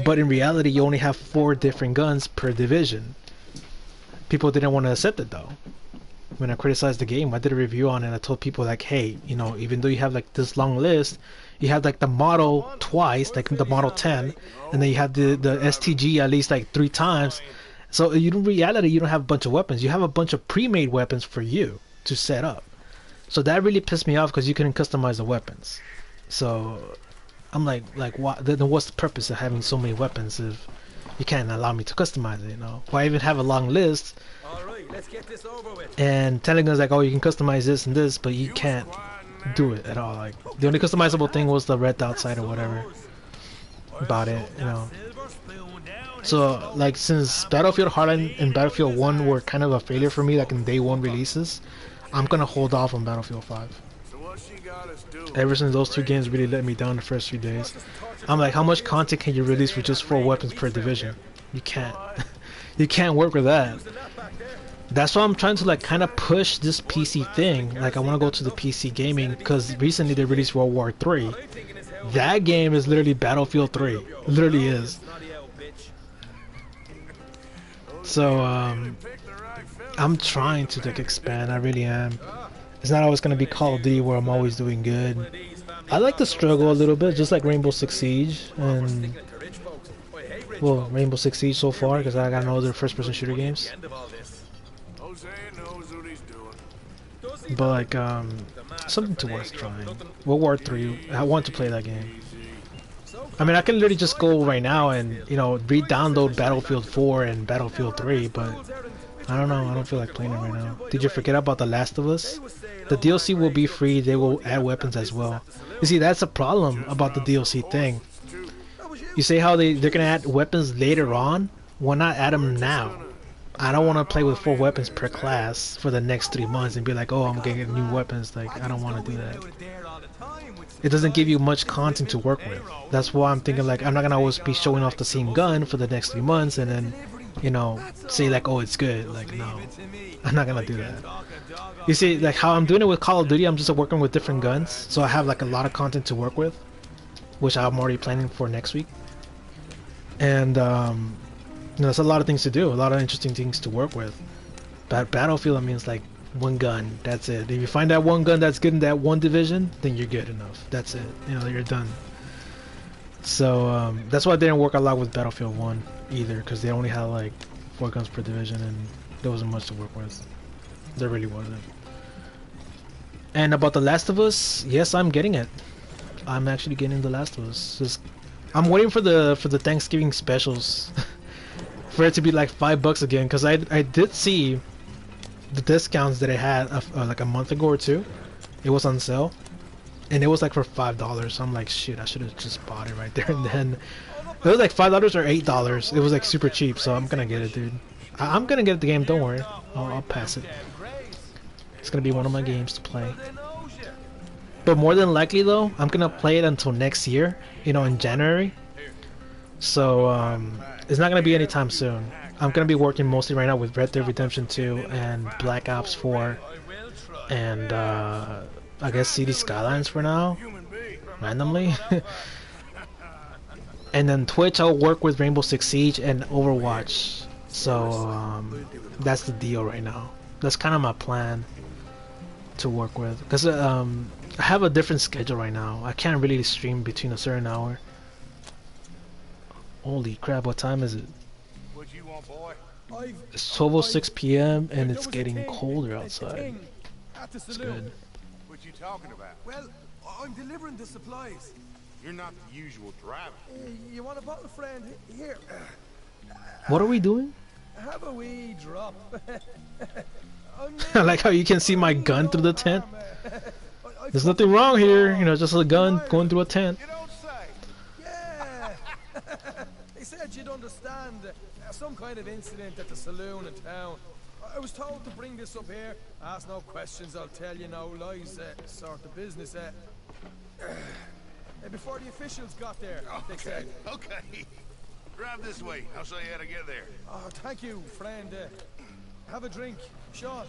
but in reality you only have 4 different guns per division. People didn't want to accept it though. When I criticized the game, I did a review on it. I told people like, hey, you know, even though you have like this long list, you have like the model twice, like the Model 10, and then you have the STG at least like 3 times. So in reality, you don't have a bunch of weapons. You have a bunch of pre-made weapons for you to set up. So that really pissed me off because you couldn't customize the weapons. So I'm like what? Then what's the purpose of having so many weapons if you can't allow me to customize it? You know, why even have a long list? Alright, let's get this over with. And telling us like, oh, you can customize this and this, but you can't do it at all. Like the only customizable thing was the red dot sight or whatever about it, you know. So like since Battlefield Hardline and Battlefield 1 were kind of a failure for me, like in day one releases, I'm gonna hold off on Battlefield 5. Ever since those two games really let me down the first few days, I'm like, how much content can you release with just 4 weapons per division? You can't. You can't work with that. That's why I'm trying to like kind of push this PC thing. Like I want to go to the PC gaming because recently they released World War 3. That game is literally Battlefield 3. It literally is. So I'm trying to like expand. I really am. It's not always gonna be Call of Duty where I'm always doing good. I like to struggle a little bit, just like Rainbow Six Siege and well, Rainbow Six Siege so far because I got no other first-person shooter games. But like something to worth trying. World War 3. I want to play that game. I mean, I can literally just go right now and, you know, re-download Battlefield 4 and Battlefield 3, but I don't know. I don't feel like playing it right now. Did you forget about The Last of Us? The DLC will be free. They will add weapons as well. You see, that's a problem about the DLC thing. You say how they're gonna add weapons later on? Why not add them now? I don't want to play with 4 weapons per class for the next 3 months and be like, oh, I'm gonna get new weapons. Like, I don't want to do that. It doesn't give you much content to work with. That's why I'm thinking like I'm not gonna always be showing off the same gun for the next 3 months and then, you know, say like, oh, it's good. Like, no, I'm not gonna do that. You see, like how I'm doing it with Call of Duty, I'm just working with different guns, so I have like a lot of content to work with, which I'm already planning for next week. And you know, there's a lot of things to do, a lot of interesting things to work with. But Battlefield, I mean, it's like one gun, that's it. If you find that one gun that's good in that one division, then you're good enough. That's it. You know, you're done. So that's why I didn't work a lot with Battlefield 1 either, because they only had like 4 guns per division, and there wasn't much to work with. There really wasn't. And about The Last of Us, yes, I'm getting it. I'm actually getting The Last of Us. Just, I'm waiting for the Thanksgiving specials for it to be like $5 again, because I did see the discounts that it had like a month ago or 2. It was on sale, and it was like for $5. So I'm like, shit, I should have just bought it right there and then. It was like $5 or $8. It was like super cheap, so I'm gonna get it, dude. I'm gonna get the game. Don't worry, I'll pass it. It's gonna be one of my games to play. But more than likely, though, I'm gonna play it until next year. You know, in January. So it's not gonna be anytime soon. I'm gonna be working mostly right now with Red Dead Redemption 2 and Black Ops 4, and I guess City Skylines for now, randomly. And then Twitch, I'll work with Rainbow Six Siege and Overwatch. So that's the deal right now. That's kind of my plan to work with, because I have a different schedule right now. I can't really stream between a certain hour. Holy crap, what time is it? It's 12:06 p.m. and it's getting colder outside. It's good. What you talking about? Well, I'm delivering the supplies. You're not the usual driver. You want a bottle, friend? Here. What are we doing? Have a wee drop. I like how you can see my gun through the tent. There's nothing wrong here, you know, just a gun going through a tent. Yeah. They said you'd understand. Some kind of incident at the saloon in town. I was told to bring this up here. Ask no questions, I'll tell you no lies. Sort of business. Before the officials got there, they said. Okay. Drive this way. I'll show you how to get there. Oh, thank you, friend. Have a drink, Sean.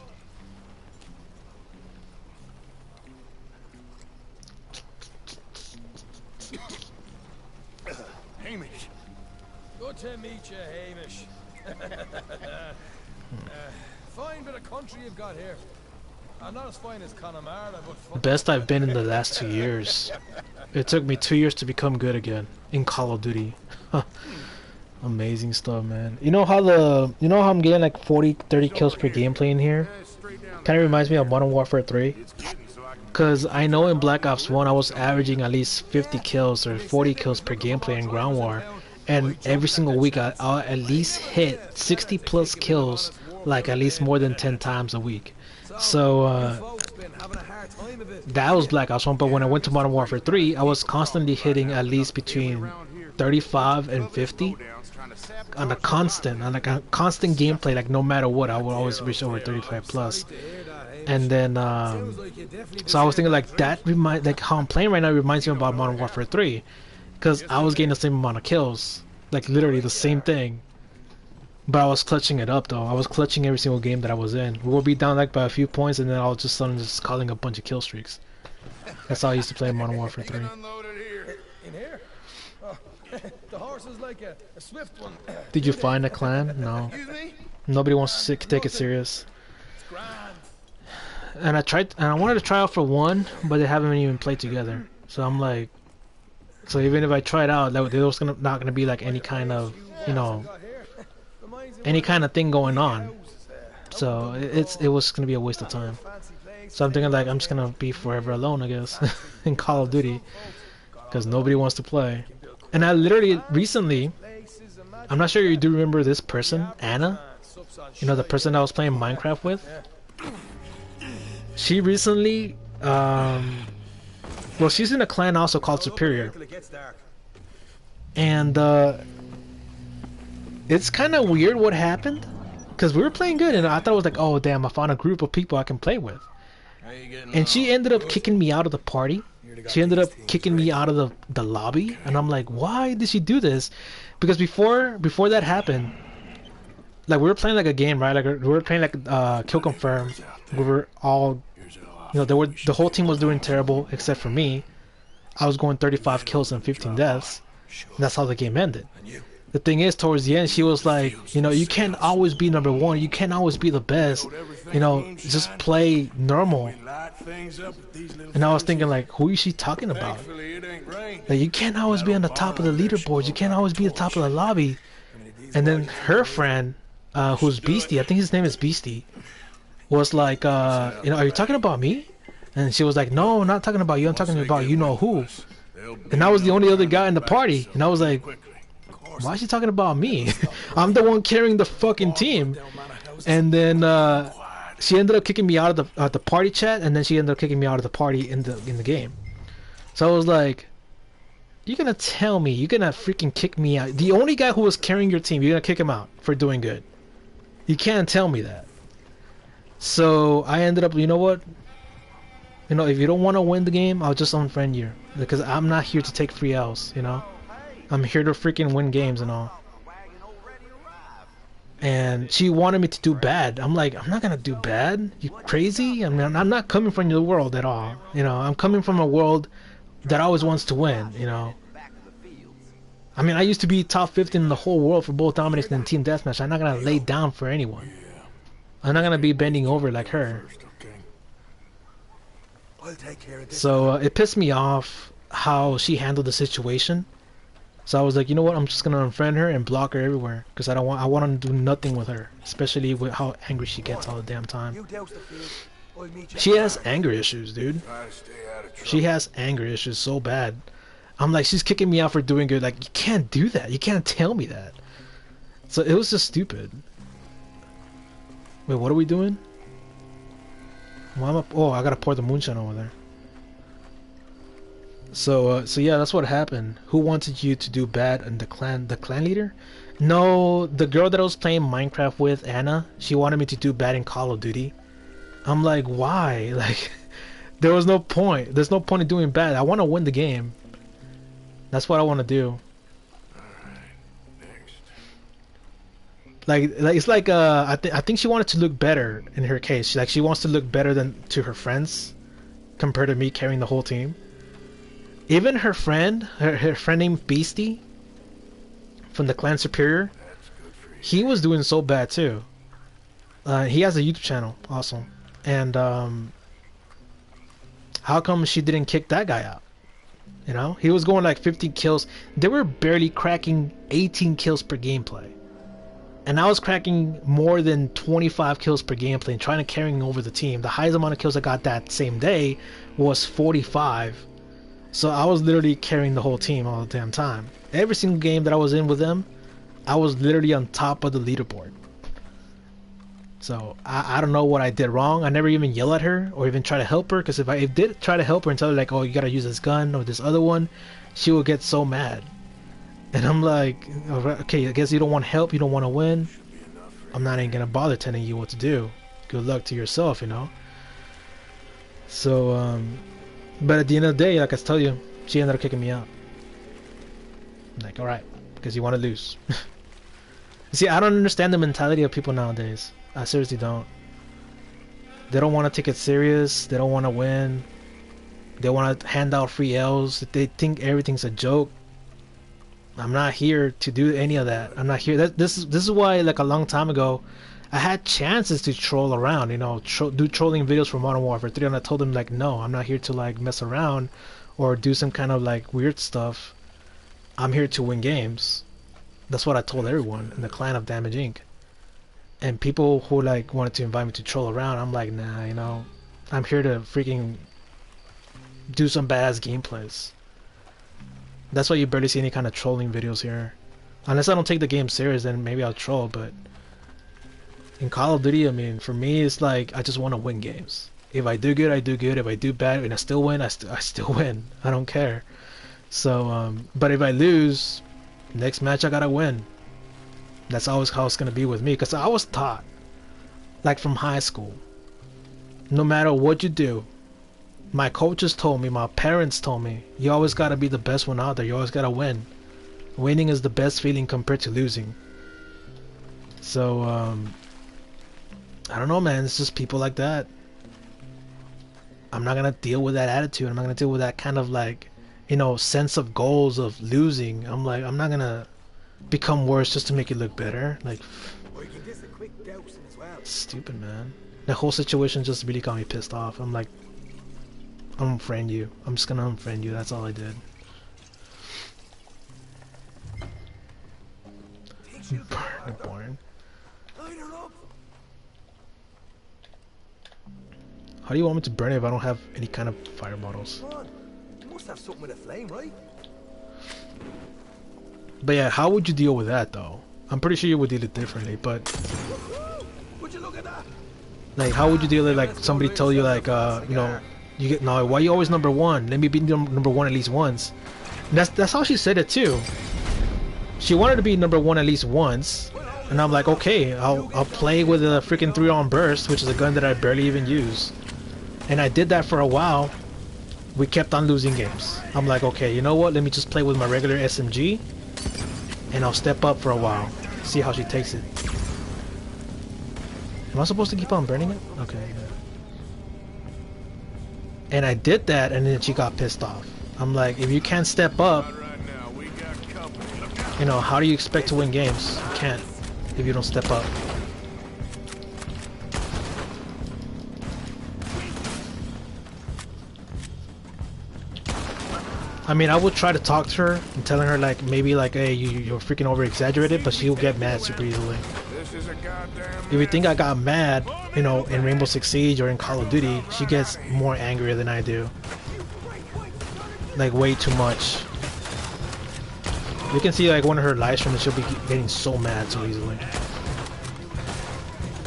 Hamish. Good to meet you, Hamish. Fine bit of country you've got here. I'm not as fine as Connemara, but Best I've been in the last 2 years. It took me 2 years to become good again in Call of Duty. Amazing stuff, man. You know how I'm getting like 40-30 kills per game playing here? Kind of reminds me of Modern Warfare 3. Because I know in Black Ops 1 I was averaging at least 50 kills or 40 kills per gameplay in Ground War. And every single week I'll at least hit 60 plus kills, like at least more than 10 times a week. So that was Black Ops 1, but when I went to Modern Warfare 3, I was constantly hitting at least between 35 and 50 on a constant gameplay, like no matter what, I would always reach over 35 plus. And then, so I was thinking like like how I'm playing right now reminds me about Modern Warfare 3, because I was getting the same amount of kills, like literally the same thing. But I was clutching it up though. I was clutching every single game that I was in. We would be down like by a few points, and then I was just suddenly just calling a bunch of kill streaks. That's how I used to play Modern Warfare 3. In here? Oh, the horse is like a swift one. Did you find a clan? No. Nobody wants to take it serious. And I wanted to try out for one, but they haven't even played together. So I'm like, so even if I tried out, there was not gonna be like any kind of, you know, any kind of thing going on. So it was gonna be a waste of time. So I'm thinking like I'm just gonna be forever alone, I guess, in Call of Duty, because nobody wants to play. And I literally recently, I'm not sure you do remember this person, Anna, you know, the person I was playing Minecraft with. She recently, well, she's in a clan also called Superior, and it's kind of weird what happened, because we were playing good, and I thought it was like, oh damn, I found a group of people I can play with, and she ended up kicking me out of the party. She ended up kicking me out of the lobby, and I'm like, why did she do this? Because before that happened, like we were playing like a game, right? Like we were playing like Kill Confirm. We were all, you know, the whole team was doing terrible except for me. I was going 35 kills and 15 deaths. And that's how the game ended. The thing is, towards the end, she was like, you know, you can't always be number one. You can't always be the best. You know, just play normal. And I was thinking, like, who is she talking about? Like, you can't always be on the top of the leaderboards. You can't always be at the top of the lobby. And then her friend, who's Beastie, I think his name is Beastie, was like, you know, are you talking about me? And she was like, no, I'm not talking about you. I'm talking about you know who. And I was the only other guy in the party. And I was like, why is she talking about me? I'm the one carrying the fucking team. And then she ended up kicking me out of the party chat, and then she ended up kicking me out of the party in the game. So I was like, you're gonna tell me you're gonna freaking kick me out? The only guy who was carrying your team, you're gonna kick him out for doing good? You can't tell me that. So I ended up, you know what? You know, if you don't want to win the game, I'll just unfriend you, because I'm not here to take free L's, you know? I'm here to freaking win games and all. And she wanted me to do bad. I'm like, I'm not gonna do bad. You crazy? I mean, I'm not coming from your world at all. You know, I'm coming from a world that always wants to win, you know? I mean, I used to be top 15 in the whole world for both domination and team deathmatch. I'm not gonna lay down for anyone. I'm not gonna be bending over like her. So it pissed me off how she handled the situation. So I was like, you know what? I'm just gonna unfriend her and block her everywhere, because I want to do nothing with her, especially with how angry she gets all the damn time. She has anger issues, dude. She has anger issues so bad. I'm like, she's kicking me out for doing good. Like, you can't do that. You can't tell me that. So it was just stupid. Wait, what are we doing? Oh, I gotta pour the moonshine over there. So yeah, that's what happened. Who wanted you to do bad? And the clan leader? No, the girl that I was playing Minecraft with, Anna, she wanted me to do bad in Call of Duty. I'm like, why? Like, there was no point. There's no point in doing bad. I want to win the game. That's what I want to do. Like it's like I think she wanted to look better in her case. She wants to look better than to her friends compared to me carrying the whole team. Even her friend, her friend named Beastie from the clan Superior, he was doing so bad too. He has a YouTube channel also, and how come she didn't kick that guy out? You know, he was going like 50 kills. They were barely cracking 18 kills per gameplay. and I was cracking more than 25 kills per game playing, trying to carrying over the team. The highest amount of kills I got that same day was 45. So I was literally carrying the whole team all the damn time. Every single game that I was in with them, I was literally on top of the leaderboard. So I don't know what I did wrong. I never even yell at her or even try to help her, because if I did try to help her and tell her like, oh, you gotta use this gun or this other one, she would get so mad. And I'm like, okay, I guess you don't want help, you don't want to win. I'm not even gonna bother telling you what to do. Good luck to yourself, you know. So but at the end of the day, like I tell you, she ended up kicking me out. I'm like, alright, because you want to lose. See, I don't understand the mentality of people nowadays. I seriously don't. They don't want to take it serious. They don't want to win. They want to hand out free L's. They think everything's a joke. I'm not here to do any of that. I'm not here. This is why, like a long time ago, I had chances to troll around, you know, do trolling videos for Modern Warfare 3, and I told them like, no, I'm not here to like mess around or do some kind of like weird stuff. I'm here to win games. That's what I told everyone in the clan of Damage Inc. And people who like wanted to invite me to troll around, I'm like, nah, you know, I'm here to freaking do some badass gameplays. That's why you barely see any kind of trolling videos here. Unless I don't take the game serious, then maybe I'll troll, but in Call of Duty, I mean, for me, it's like, I just want to win games. If I do good, I do good. If I do bad and I still win, I still win. I don't care. So, but if I lose, next match I gotta win. That's always how it's gonna be with me, because I was taught, like from high school, no matter what you do, my coaches told me, my parents told me, you always gotta be the best one out there. You always gotta win. Winning is the best feeling compared to losing. So, I don't know, man. It's just people like that. I'm not gonna deal with that attitude. I'm not gonna deal with that kind of like, you know, sense of goals of losing. I'm like, I'm not gonna become worse just to make it look better. Like, stupid, man. The whole situation just really got me pissed off. I'm like, I'm unfriend you. I'm just gonna unfriend you. That's all I did. Boring. How do you want me to burn it if I don't have any kind of fire bottles? You must have something with a flame, right? But yeah, how would you deal with that though? I'm pretty sure you would deal it differently, but Would you look at that? like, how would you deal with like somebody tell you like, you know, you get no, why you always number one? Let me be number one at least once. And that's how she said it too. She wanted to be number one at least once, and I'm like, okay, I'll play with a freaking 3-round burst, which is a gun that I barely even use. And I did that for a while. We kept on losing games. I'm like, okay, you know what? Let me just play with my regular SMG, and I'll step up for a while. See how she takes it. Am I supposed to keep on burning it? Okay. And I did that, and then she got pissed off. I'm like, if you can't step up, you know, how do you expect to win games? You can't if you don't step up. I mean, I would try to talk to her and telling her like, maybe like, hey, you're freaking over exaggerated, but she'll get mad super easily. If you think I got mad, you know, in Rainbow Six Siege or in Call of Duty, she gets more angrier than I do. Like way too much. You can see like one of her live streams, she'll be getting so mad so easily.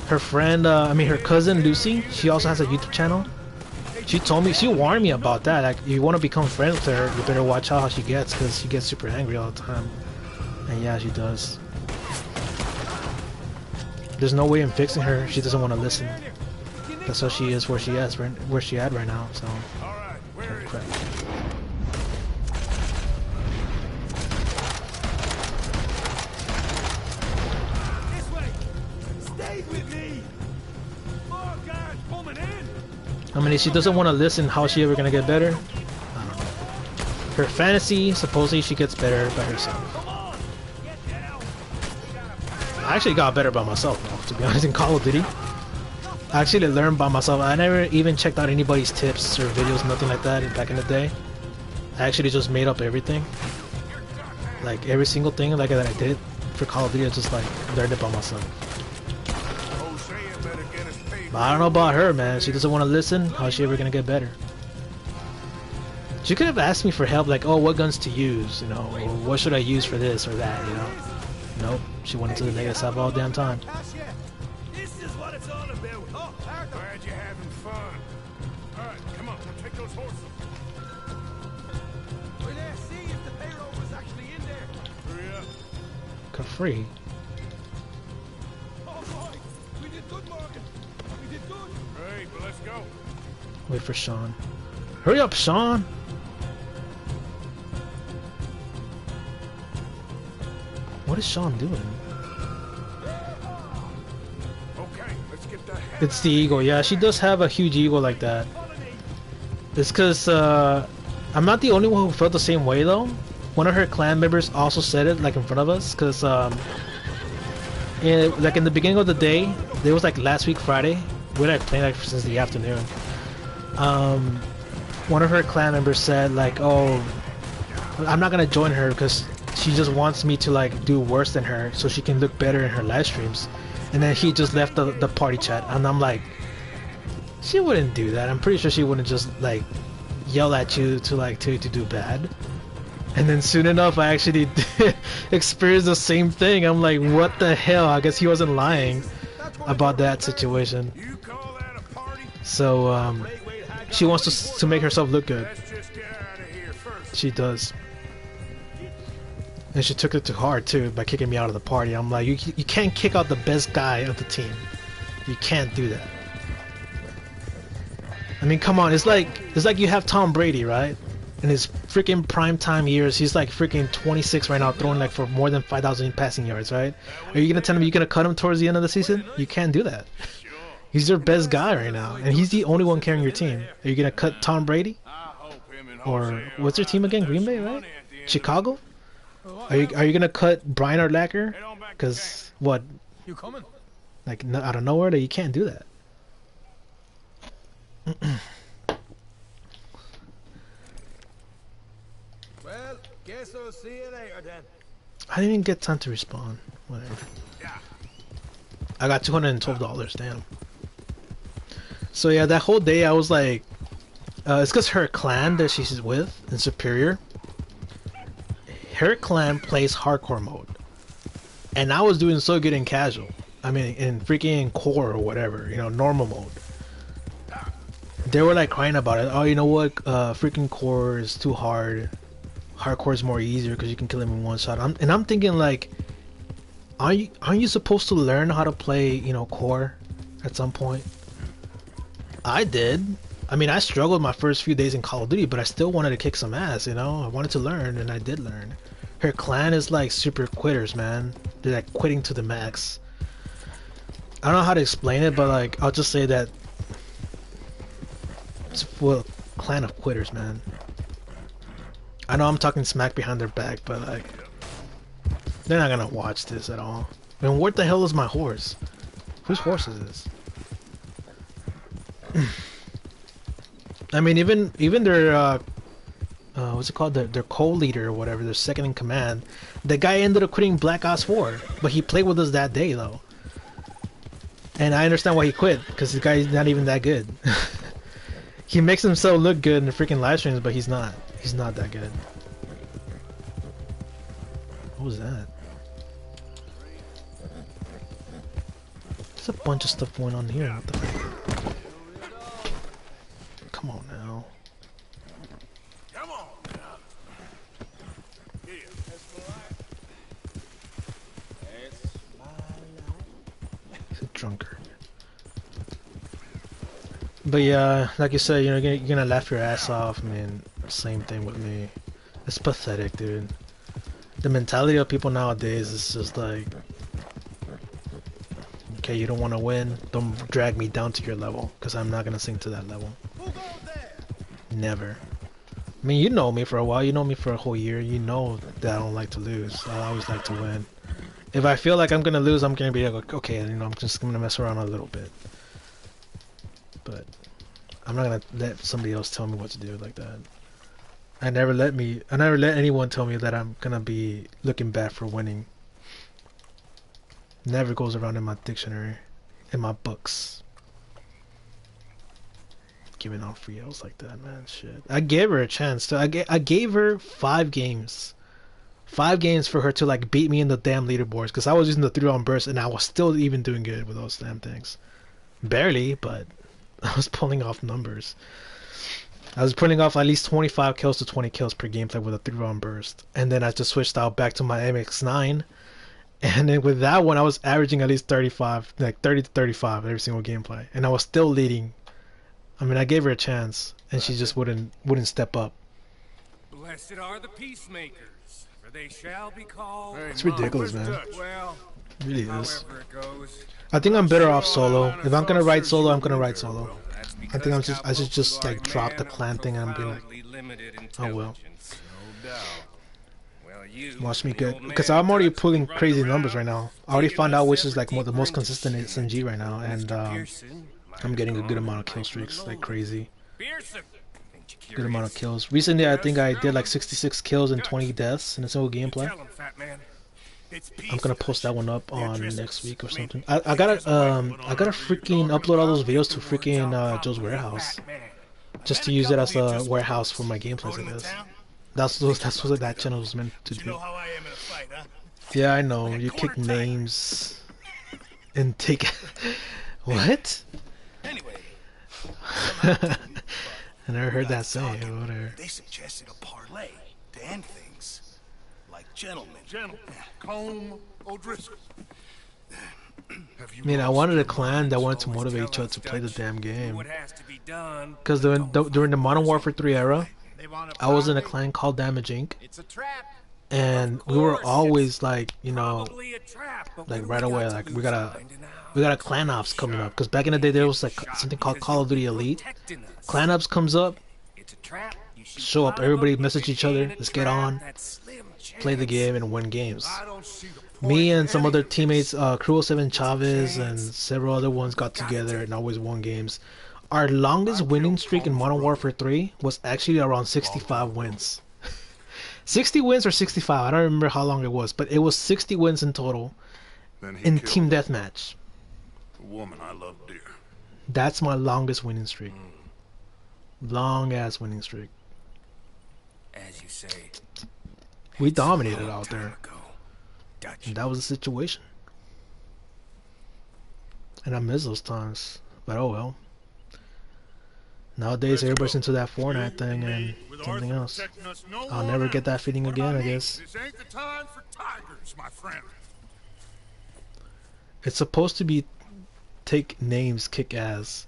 Her friend, I mean her cousin Lucy, she also has a YouTube channel. She told me, she warned me about that. Like, you want to become friends with her, you better watch out how she gets, because she gets super angry all the time. And yeah, she does. There's no way in fixing her. She doesn't want to listen. That's how she is, where she at right now. So, crap. I mean, if she doesn't want to listen, how is she ever gonna get better? I don't know. Her fantasy, supposedly she gets better by herself. I actually got better by myself, though, to be honest, in Call of Duty. I actually learned by myself. I never even checked out anybody's tips or videos, nothing like that back in the day. I actually just made up everything. Like, every single thing like that I did for Call of Duty, I just like learned it by myself. Hosea better get us paid. But I don't know about her, man. She doesn't want to listen. How's she ever gonna get better? She could have asked me for help, like, oh, what guns to use, you know, or what should I use for this or that, you know? Nope. She went into the negative side all damn time. This is what it's all about. Oh, Glad you're having fun. all right, come on, take those horses. We're there, see if the payroll was actually in there. Hurry up. Free. Oh boy, we did good, Morgan. We did good. Great, but let's go. Wait for Sean. Hurry up, Sean! What is Sean doing? Okay, let's get the hell It's the ego. Yeah, she does have a huge ego like that. It's because I'm not the only one who felt the same way though. One of her clan members also said it like in front of us, because like in the beginning of the day, there was like last week Friday. We were like playing like since the afternoon. One of her clan members said like, "Oh, I'm not gonna join her because she just wants me to like do worse than her so she can look better in her live streams." And then he just left the party chat, and I'm like, she wouldn't do that. I'm pretty sure she wouldn't just like yell at you to like tell you to do bad. And then soon enough, I actually experienced the same thing. I'm like, what the hell? I guess he wasn't lying about that situation. So she wants to make herself look good. She does. And she took it to heart too by kicking me out of the party. I'm like, you can't kick out the best guy of the team. You can't do that. I mean, come on. It's like you have Tom Brady, right? In his freaking prime time years, he's like freaking 26 right now, throwing like for more than 5,000 passing yards, right? Are you gonna tell him you're gonna cut him towards the end of the season? You can't do that. He's your best guy right now, and he's the only one carrying your team. Are you gonna cut Tom Brady? Or what's your team again? Green Bay, right? Chicago? Are you gonna cut Brian Urlacher? Cause what? You coming? Like out of nowhere, that you can't do that. Well, guess I'll see you later then. I didn't even get time to respond. Whatever. I got $212. Damn. So yeah, that whole day I was like, it's because her clan that she's with in Superior, her clan plays hardcore mode, and I was doing so good in casual. I mean, in freaking core or whatever, you know, normal mode. They were like crying about it. Oh, you know what? Freaking core is too hard. Hardcore is more easier because you can kill him in one shot. I'm thinking like, aren't you supposed to learn how to play, you know, core at some point? I did. I mean, I struggled my first few days in Call of Duty, but I still wanted to kick some ass, you know? I wanted to learn, and I did learn. Her clan is like super quitters, man. They're like quitting to the max. I don't know how to explain it, but like, I'll just say that it's a clan of quitters, man. I know I'm talking smack behind their back, but like, they're not gonna watch this at all. I mean, what the hell is my horse? Whose horse is this? I mean, even their what's it called? Their co-leader or whatever, their second in command. The guy ended up quitting Black Ops 4, but he played with us that day though. And I understand why he quit, because the guy's not even that good. He makes himself look good in the freaking live streams, but he's not. He's not that good. What was that? There's a bunch of stuff going on here. What the fuck? Come on now. Come on now. Here. He's a drunkard. But yeah, like you said, you're gonna laugh your ass off. I mean, same thing with me. It's pathetic, dude. The mentality of people nowadays is just like, okay, you don't want to win, don't drag me down to your level, because I'm not gonna sink to that level. Never. I mean, you know me for a while. You know me for a whole year. You know that I don't like to lose. I always like to win. If I feel like I'm gonna lose, I'm gonna be like, okay, you know, I'm just gonna mess around a little bit. But I'm not gonna let somebody else tell me what to do like that. I never let anyone tell me that I'm gonna be looking bad for winning. Never goes around in my dictionary, in my books. Giving out free L's like that, man. Shit. I gave her a chance to. I gave her 5 games. 5 games for her to like beat me in the damn leaderboards, because I was using the 3-round burst and I was still even doing good with those damn things. Barely, but I was pulling off numbers. I was putting off at least 25 kills to 20 kills per gameplay with a 3-round burst. And then I just switched out back to my MX9. And then with that one, I was averaging at least 35, like 30 to 35 every single gameplay. And I was still leading. I mean, I gave her a chance, and she just wouldn't step up. Blessed are the peacemakers, for they shall be called. It's ridiculous, man. Well, It really is. however it goes. I think I'm better off solo. If I'm gonna ride solo, I'm gonna ride solo. I think I should just like drop the clan thing and be like, oh well. Watch me get, because I'm already pulling crazy numbers right now. I already found out which is like the most consistent SMG right now, and I'm getting a good amount of kill streaks, like crazy. Good amount of kills. Recently, I think I did like 66 kills and 20 deaths in a single gameplay. I'm gonna post that one up on next week or something. I gotta freaking upload all those videos to freaking Joe's Warehouse, just to use it as a warehouse for my gameplays, I guess. That's what that channel was meant to do. Yeah, I know. You kick names and take what? I never heard that saying. Whatever. They suggested a parlay to end things like gentlemen. Colm O'Driscoll. I mean, I wanted a clan that wanted to motivate each other to play the damn game. Because during the Modern Warfare 3 era, I was in a clan called Damage Inc. And we were always like, you know, like right away, like we got a clan ops coming up. Because back in the day, there was like something called Call of Duty Elite. Clan ops comes up, show up, everybody message each other, let's get on, play the game and win games. Me and some other teammates, Cruel 7 Chavez and several other ones got together and always won games. Our longest winning streak in Modern Warfare 3 was actually around 65 wins. 60 wins or 65, I don't remember how long it was, but it was 60 wins in total in Team Deathmatch. The woman I love dear. That's my longest winning streak. Long ass winning streak. As you say, we dominated out there. And that was the situation. And I miss those times. But oh well. Nowadays everybody's into that Fortnite thing and something else. I'll never get that feeling again, I guess. This ain't the time for tigers, my friend. It's supposed to be take names kick ass.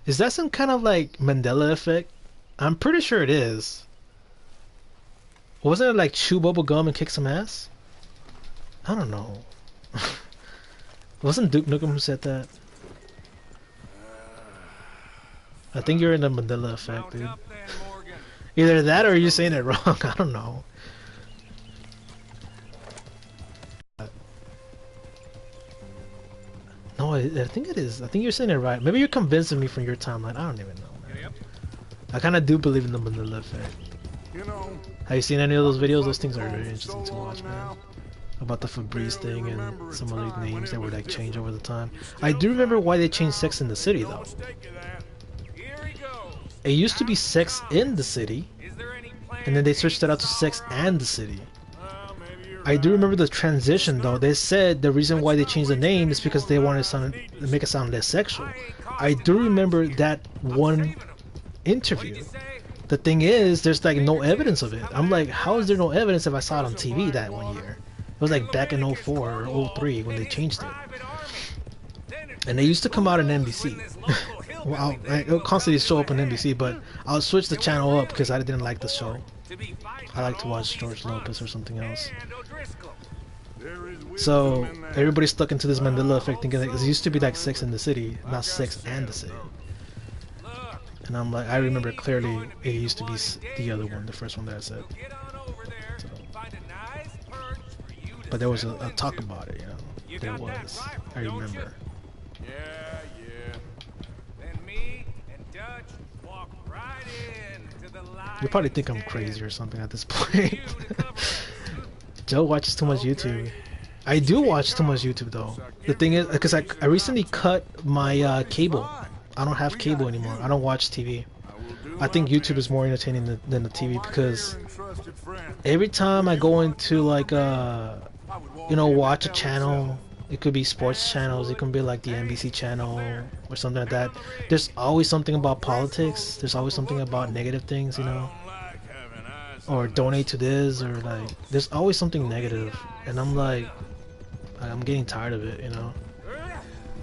Is that some kind of like Mandela effect? I'm pretty sure it is. Wasn't it like chew bubble gum and kick some ass? I don't know. Wasn't Duke Nukem who said that? I think you're in the Mandela effect, dude. Either that or you're saying it wrong. I don't know. No, I think it is. I think you're saying it right. Maybe you're convincing me from your timeline. I don't even know, man. I kind of do believe in the Mandela effect. You know, have you seen any of those videos? Those things are very interesting to watch, man. About the Febreze thing and some of the names that were like changed over the time. I do remember why they changed Sex in the City though. It used to be Sex in the City, and then they switched it out to Sex and the City. I do remember the transition though. They said the reason why they changed the name is because they wanted to make it sound less sexual. I do remember that one interview. The thing is, there's like no evidence of it. I'm like, how is there no evidence if I saw it on TV that one year? It was like back in 04 or 03 when they changed it. And they used to come out on NBC. Well, it would constantly show up on NBC, but I'll switch the channel up because I didn't like the show. I like to watch George Lopez or something else. So everybody's stuck into this Mandela effect thinking that it used to be like Sex in the City, not Sex and the City. And I'm like, I remember clearly it used to be the other one, the first one that I said. So. But there was a talk about it, you know. There was. I remember. You probably think I'm crazy or something at this point. Joe watches too much YouTube. I do watch too much YouTube though. The thing is, because I recently cut my cable. I don't have cable anymore. I don't watch TV. I think YouTube is more entertaining than the TV because every time I go into like you know, watch a channel, it could be sports channels, it could be like the NBC channel or something like that. There's always something about politics. There's always something about negative things, you know, or donate to this, or like there's always something negative, and I'm like, I'm getting tired of it, you know.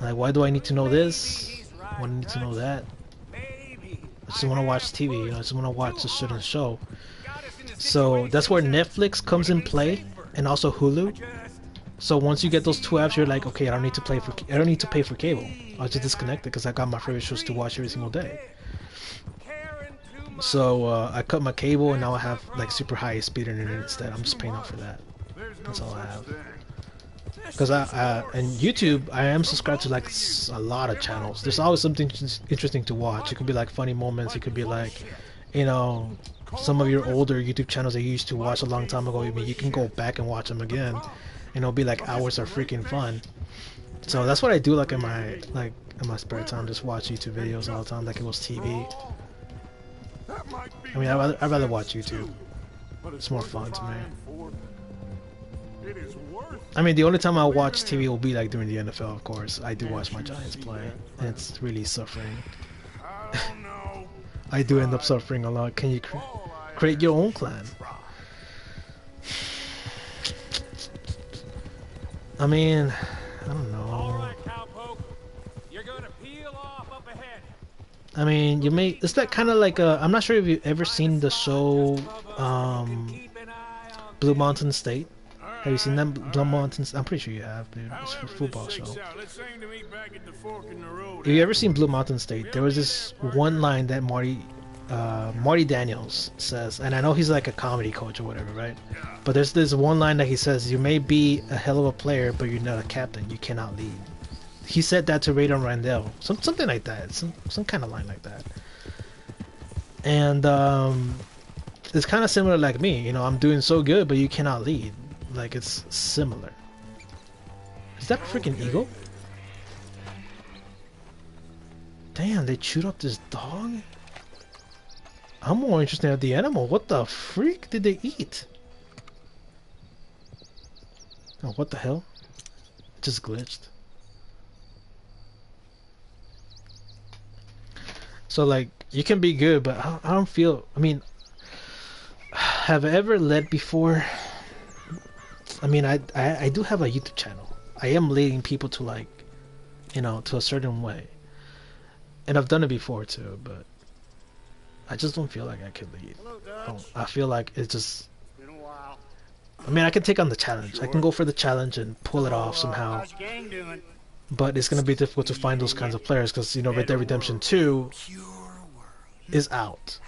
Like, why do I need to know this? Why do I need to know that? I just want to watch TV, you know. I just want to watch a certain show. So that's where Netflix comes in play, and also Hulu. So once you get those two apps, you're like, okay, I don't need to pay for cable. I'll just disconnect it because I got my favorite shows to watch every single day. So I cut my cable, and now I have like super high speed internet instead. I'm just paying off for that. That's all I have. Because and YouTube, I am subscribed to like a lot of channels. There's always something interesting to watch. It could be like funny moments. It could be like, you know, some of your older YouTube channels that you used to watch a long time ago. I mean, you can go back and watch them again, and it'll be like hours of freaking fun. So that's what I do, like in my spare time, just watch YouTube videos all the time, like it was TV. I mean, I'd rather watch YouTube. It's more fun to me. I mean, the only time I watch TV will be like during the NFL, of course. I do watch my Giants play, and it's really suffering. I do end up suffering a lot. Can you create your own clan? I mean, I don't know. I mean, you may. It's that kind of like a. I'm not sure if you've ever seen the show, Blue Mountain State. Have you seen that? Blue Mountain? I'm pretty sure you have, dude. It's a football show. Have you ever seen Blue Mountain State? There was this one line that Marty Daniels says, and I know he's like a comedy coach or whatever, right? But there's this one line that he says: "You may be a hell of a player, but you're not a captain. You cannot lead." He said that to Radon Randall, something like that, some kind of line like that. And it's kind of similar like me, you know. I'm doing so good, but you cannot lead. Like, it's similar. Is that a freaking eagle? Damn, they chewed up this dog? I'm more interested in the animal. What the freak did they eat? Oh, what the hell? It just glitched. So, like, you can be good, but I don't feel... I mean, have I ever led before? I mean, I do have a YouTube channel. I am leading people to, like, you know, to a certain way. And I've done it before, too, but I just don't feel like I can lead. I feel like it's just... I mean, I can take on the challenge. I can go for the challenge and pull it off somehow. But it's going to be difficult to find those kinds of players because, you know, Red Dead Redemption 2 is out.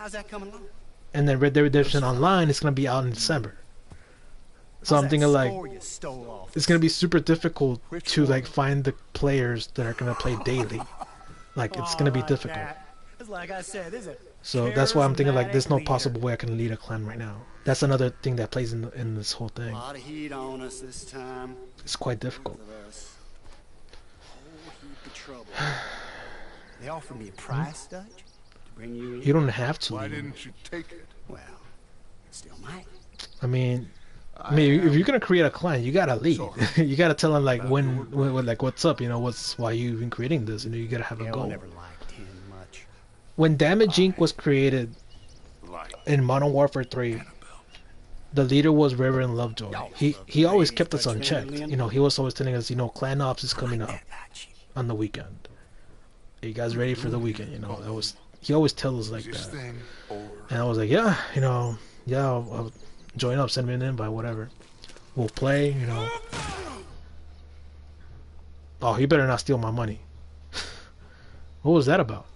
And then Red Dead Redemption Online is going to be out in December. So I'm thinking, like, it's going to be super difficult to, like, find the players that are going to play daily. Like, it's going to be difficult. So that's why I'm thinking, like, there's no possible way I can lead a clan right now. That's another thing that plays in this whole thing. A lot of heat on us this time. It's quite difficult. They offered me a price, Dutch, to bring you in. You don't have to. Why didn't you take it? Well, still might. I mean, if you're gonna create a clan, you gotta lead. You gotta tell them, like, when, like, what's up. You know, why you even creating this. You know, you gotta have a goal. Never liked him much. When Damage Inc. was created in Modern Warfare 3, the leader was Reverend Lovejoy. He always kept us unchecked. You know, he was always telling us, you know, Clan Ops is coming up on the weekend. Are you guys ready for the weekend? You know, he always tells us like that. And I was like, yeah, you know, yeah, I'll join up, send me an invite, whatever. We'll play, you know. Oh, he better not steal my money. What was that about?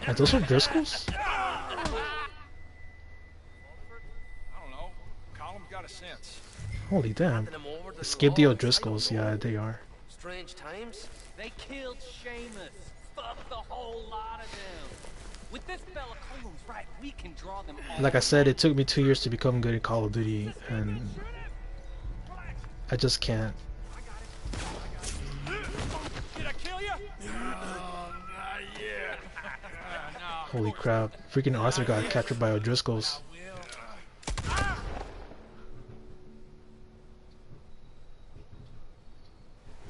Are those are Driscolls? I don't know. Column's got a sense. Holy damn. Skip the O'Driscolls, yeah, they are. Strange times. They killed Seamus. Fuck the whole lot of them. With this fella Cole's right, we can draw them all. Like I said, it took me 2 years to become good at Call of Duty, and I just can't. Did I kill you? Not yet. Holy crap. Freaking Arthur got captured by O'Driscolls.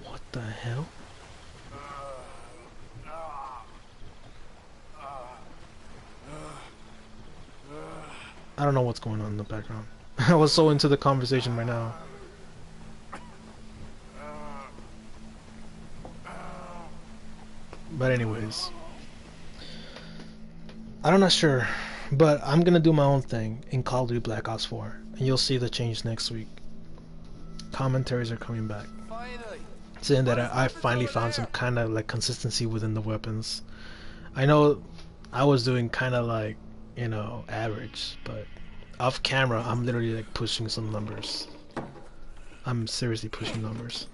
What the hell? I don't know what's going on in the background. I was so into the conversation right now. But anyways, I'm not sure, but I'm gonna do my own thing in Call of Duty Black Ops 4, and you'll see the change next week. Commentaries are coming back, saying that I finally found some kind of like consistency within the weapons. I know I was doing kind of like, you know, average, but off camera I'm literally like pushing some numbers. I'm seriously pushing numbers.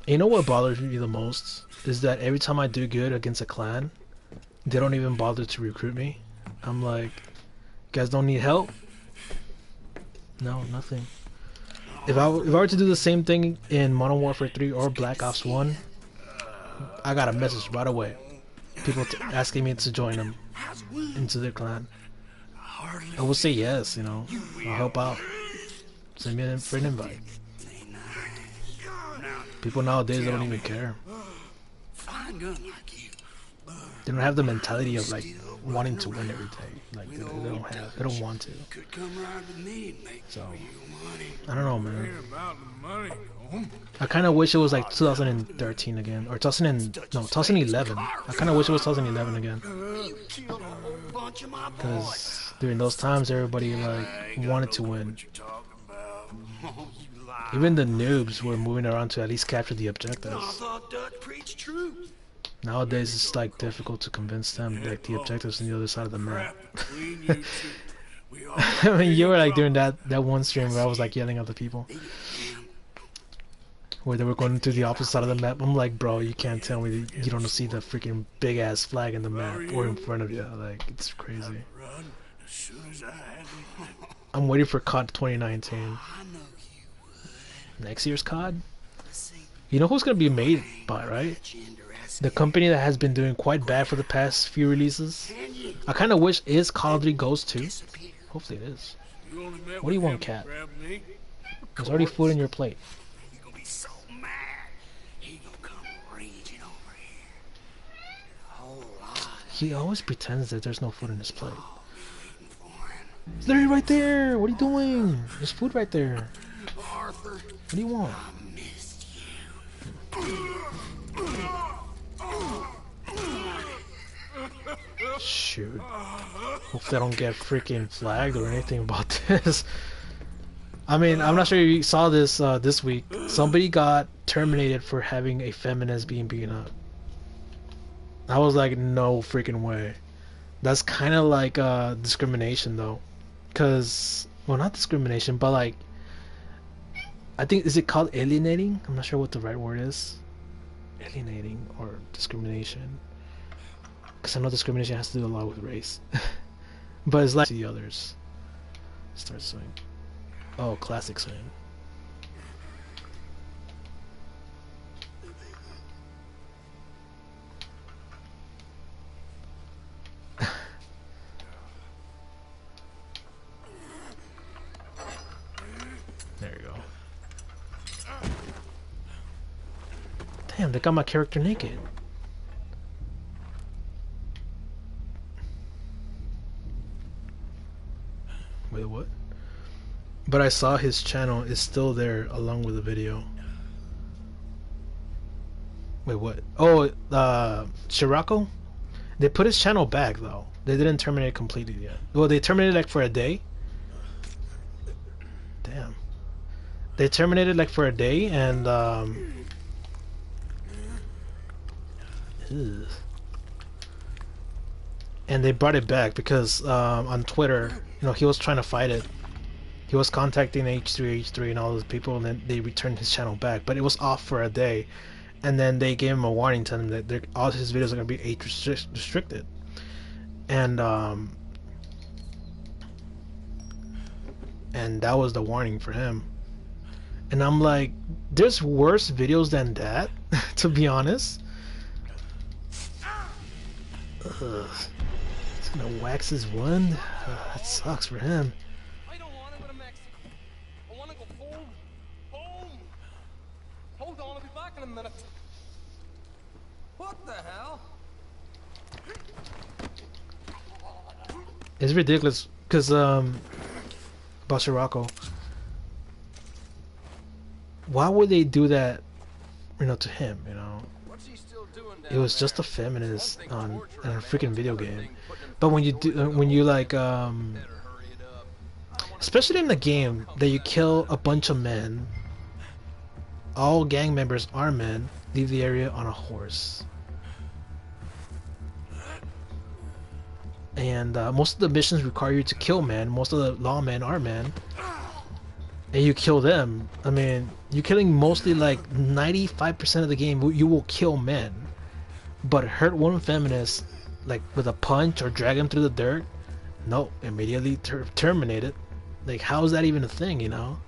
You know what bothers me the most is that every time I do good against a clan, they don't even bother to recruit me. I'm like, you guys don't need help? No, nothing. If I were to do the same thing in Modern Warfare 3 or Black Ops 1, I got a message right away. People asking me to join them into their clan. I will say yes, you know, I'll help out. Send me a friend invite. People nowadays don't even care. They don't have the mentality of like wanting to win every day. Like they don't want to. So I don't know, man. I kind of wish it was like 2013 again, or 2011. I kind of wish it was 2011 again. Because during those times, everybody like wanted to win. Even the noobs were moving around to at least capture the objectives. Nowadays it's like difficult to convince them like the objectives on the other side of the map. I mean, you were like doing that one stream where I was like yelling at the people where they were going to the opposite side of the map. I'm like, bro, you can't tell me that you don't see the freaking big ass flag in the map or in front of you. Like, it's crazy. I'm waiting for COD 2019. Next year's COD? You know who's gonna be made by, right? The company that has been doing quite bad for the past few releases. I kind of wish is Call of Duty Ghosts 2. Hopefully it is. What do you want, cat? There's already food in your plate. He always pretends that there's no food in his plate. It's literally right there! What are you doing? There's food right there. What do you want? Shoot. Hopefully I don't get freaking flagged or anything about this. I mean, I'm not sure if you saw this this week. Somebody got terminated for having a feminist being beaten up. I was like, no freaking way. That's kind of like discrimination though. Because, well, not discrimination, but like, I think, is it called alienating? I'm not sure what the right word is. Alienating or discrimination. Because I know discrimination has to do a lot with race. But it's like the others. Start swing. Oh, classic swing. There you go. Damn, they got my character naked. Wait, what? But I saw his channel is still there along with the video. Wait, what? Oh, Scirocco? They put his channel back though. They didn't terminate it completely yet. Well, they terminated like for a day. Damn. They terminated like for a day and ew. And they brought it back because on Twitter, you know, he was trying to fight it. He was contacting H3 and all those people, and then they returned his channel back. But it was off for a day, and then they gave him a warning telling him that all his videos are gonna be age restricted, and that was the warning for him. And I'm like, there's worse videos than that, to be honest. Ugh. He's gonna wax his one. That sucks for him. I don't want to go to Mexico. I want to go home. Home. Hold on, I'll be back in a minute. What the hell? It's ridiculous because Buster Rocco. Why would they do that, you know, to him, you know? It was just a feminist on a freaking video game. But when you do, when you like, especially in the game that you kill a bunch of men, all gang members are men, leave the area on a horse. And most of the missions require you to kill men. Most of the lawmen are men. And you kill them. I mean, you're killing mostly like 95% of the game. You will kill men, but hurt one feminist like with a punch or drag him through the dirt. No, immediately terminated. Like, how is that even a thing? You know.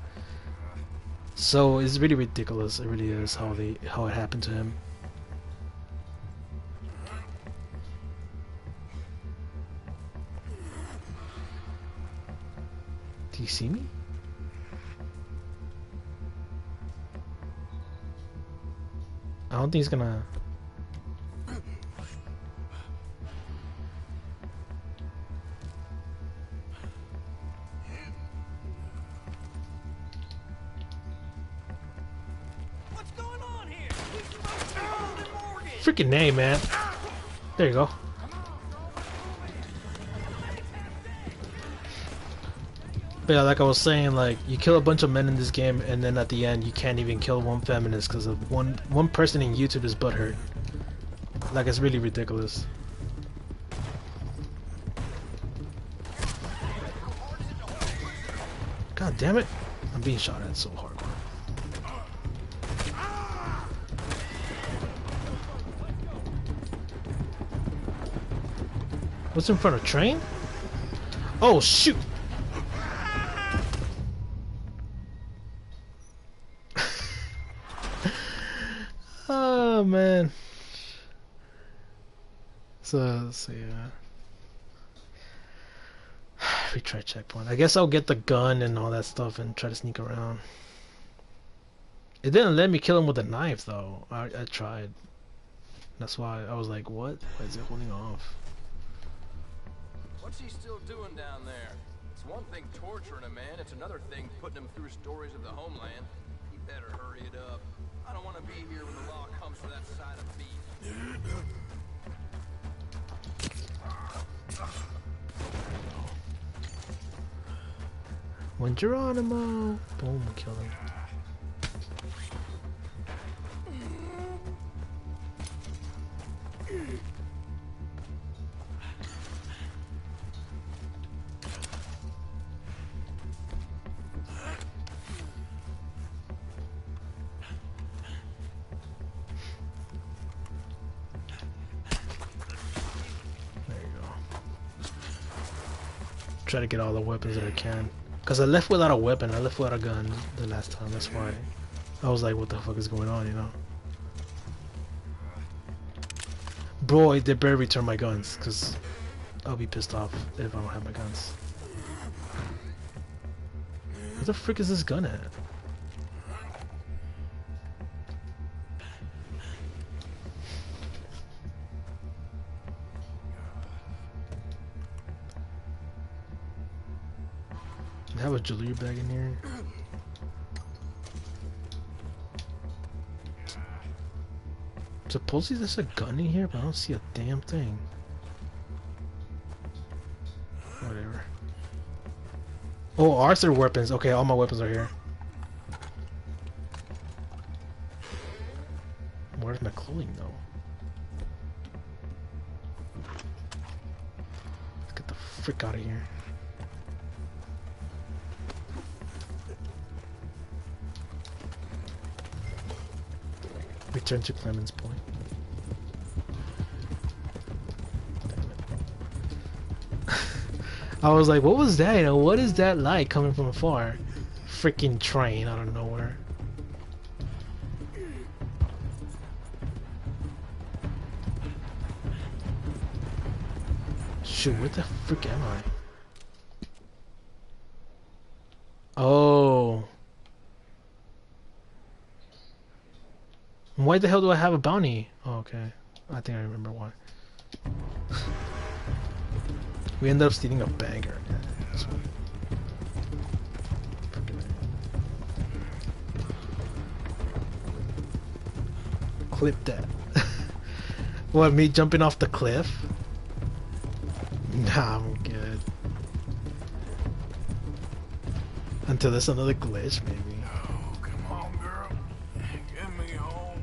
So it's really ridiculous. It really is how it happened to him. Do you see me? I don't think he's gonna. What's going on here? Who's supposed to be holding Morgan? Freaking name, man. There you go. But yeah, like I was saying, like, you kill a bunch of men in this game, and then at the end you can't even kill one feminist because of one person in YouTube is butthurt. Like, it's really ridiculous. God damn it! I'm being shot at so hard. What's in front of train? Oh shoot! Oh man. So yeah. Retry checkpoint. I guess I'll get the gun and all that stuff and try to sneak around. It didn't let me kill him with a knife though. I tried. That's why I was like, what? Why is it holding off? What's he still doing down there? It's one thing torturing a man, it's another thing putting him through stories of the homeland. He better hurry it up. I don't want to be here when the law comes for that side of beef. When Geronimo, boom, kill him. Try to get all the weapons that I can. Because I left without a weapon, I left without a gun the last time, that's why. I was like, what the fuck is going on, you know? Bro, they better return my guns, because I'll be pissed off if I don't have my guns. Where the frick is this gun at? I have a jewelry bag in here. Supposedly there's a gun in here, but I don't see a damn thing. Whatever. Oh, Arthur weapons. Okay, all my weapons are here. Where's my clothing though? Let's get the frick out of here. Return to Clemens Point. I was like, what was that? You know, what is that light coming from afar? Freaking train out of nowhere. Shoot, where the frick am I? Oh. Why the hell do I have a bounty? Oh, okay. I think I remember why. We ended up stealing a bagger. Clip that. What, me jumping off the cliff? Nah, I'm good. Until there's another glitch, maybe. Oh, come on, girl. Get me home.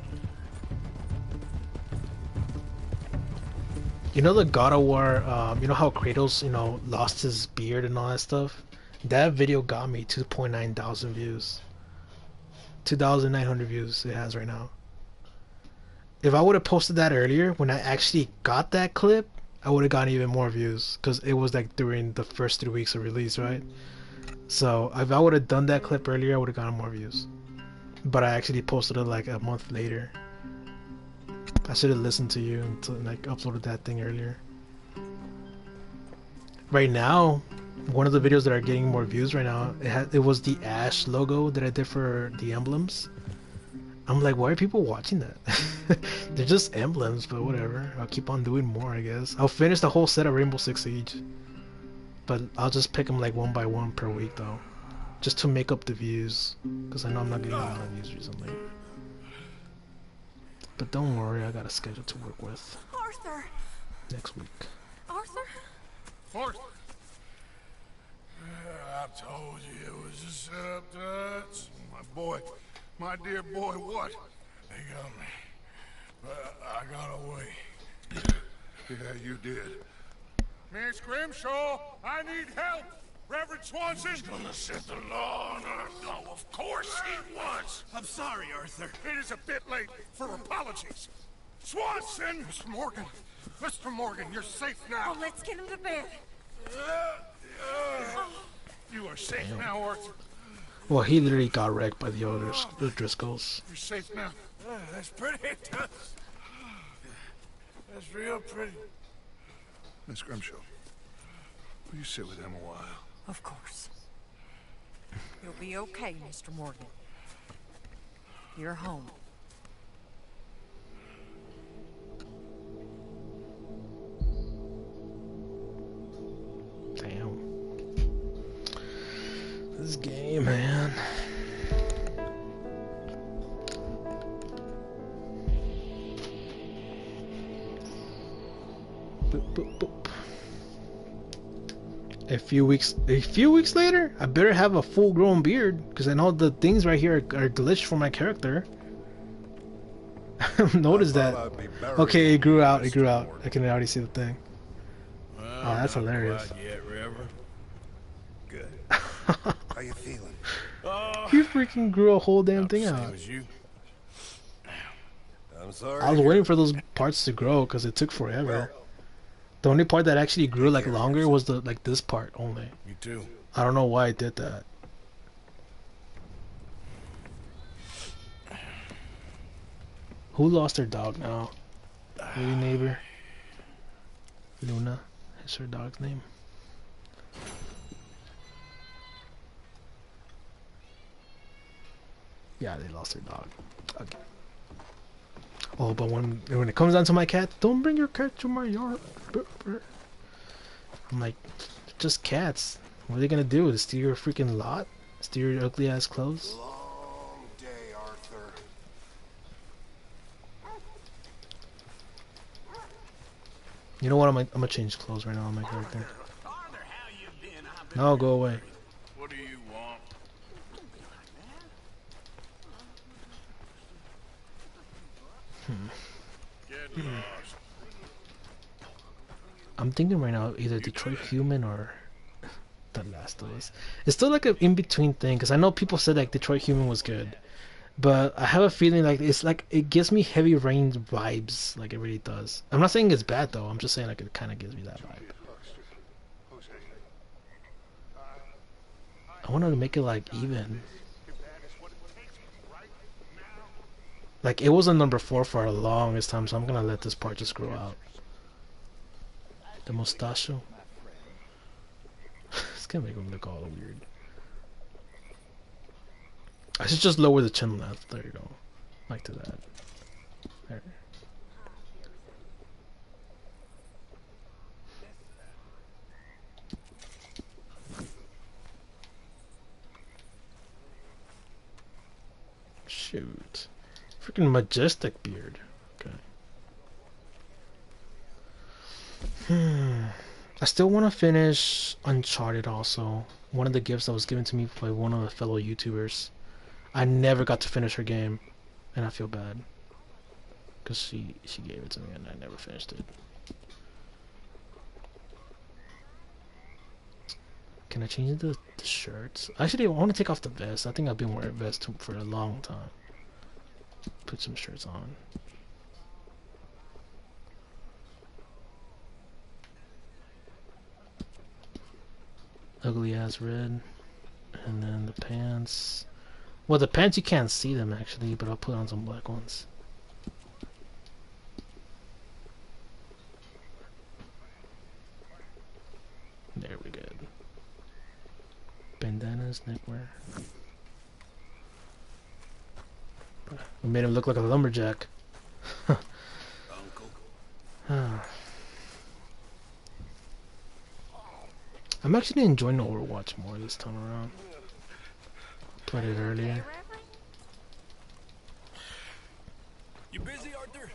You know the God of War, you know how Kratos, you know, lost his beard and all that stuff? That video got me 2.9 thousand views. 2,900 views it has right now. If I would have posted that earlier, when I actually got that clip, I would have gotten even more views. Because it was like during the first 3 weeks of release, right? So if I would have done that clip earlier, I would have gotten more views. But I actually posted it like a month later. I should have listened to you and like uploaded that thing earlier. Right now, one of the videos that are getting more views right now, it was the Ash logo that I did for the emblems. I'm like, why are people watching that? They're just emblems, but whatever. I'll keep on doing more, I guess. I'll finish the whole set of Rainbow Six Siege. But I'll just pick them like one by one per week though. Just to make up the views. Because I know I'm not getting a lot of views recently. But don't worry, I got a schedule to work with. Arthur! Next week. Arthur? Arthur! I told you it was a setup, Dutch. My boy, my dear boy, what? They got me. But I got away. Yeah, you did. Miss Grimshaw, I need help! Reverend Swanson! He's gonna set the law on Earth. Oh, of course he was! I'm sorry, Arthur. It is a bit late for apologies. Swanson! Mr. Morgan! Mr. Morgan, you're safe now! Oh, let's get him to bed. You are safe now, Arthur. Well, he literally got wrecked by the other Driscolls. You're safe now. That's pretty, Dutch. That's real pretty. Miss Grimshaw, will you sit with him a while? Of course. You'll be okay, Mr. Morgan. You're home. Damn. This game, man. Boop, boop, boop. A few weeks later, I better have a full-grown beard because I know the things right here are glitched for my character. Notice that. Okay, it grew out. It grew out. I can already see the thing. Well, oh, that's hilarious. Yet, Reverend. Good. How you feeling? You freaking grew a whole damn thing out. You. I'm sorry. I was waiting for those parts to grow because it took forever. The only part that actually grew like longer was the this part only. Me too. I don't know why I did that. Who lost their dog now? Maybe neighbor. Luna is her dog's name. Yeah, they lost their dog. Okay. Oh, but when it comes down to my cat, don't bring your cat to my yard. I'm like, just cats. What are they gonna do? Steal your freaking lot? Steal your ugly ass clothes? Long day, Arthur. You know what? I'm gonna change clothes right now on my character. No, go away. What do you want? Get lost. I'm thinking right now either Detroit Human or The Last of Us. It's still like an in-between thing because I know people said like Detroit Human was good, But I have a feeling like it's like it gives me Heavy Rain vibes, like it really does. I'm not saying it's bad though. I'm just saying like it kind of gives me that vibe. I wanted to make it like even. Like it was a number 4 for the longest time, so I'm gonna let this part just grow out. The mustacho. It's gonna make him look all weird. I should just lower the chin left. There you go. Like to that. There. Shoot. Freaking majestic beard. Okay. I still want to finish Uncharted also. One of the gifts that was given to me by one of the fellow YouTubers. I never got to finish her game, and I feel bad. Because she gave it to me and I never finished it. Can I change the shirts? Actually, I want to take off the vest. I think I've been wearing vests for a long time. Put some shirts on. Ugly ass red. And then the pants. Well, the pants you can't see them actually, but I'll put on some black ones. There we go. Bandanas, neckwear. We made him look like a lumberjack. I'm actually enjoying Overwatch more this time around. Played it earlier. You busy, Arthur?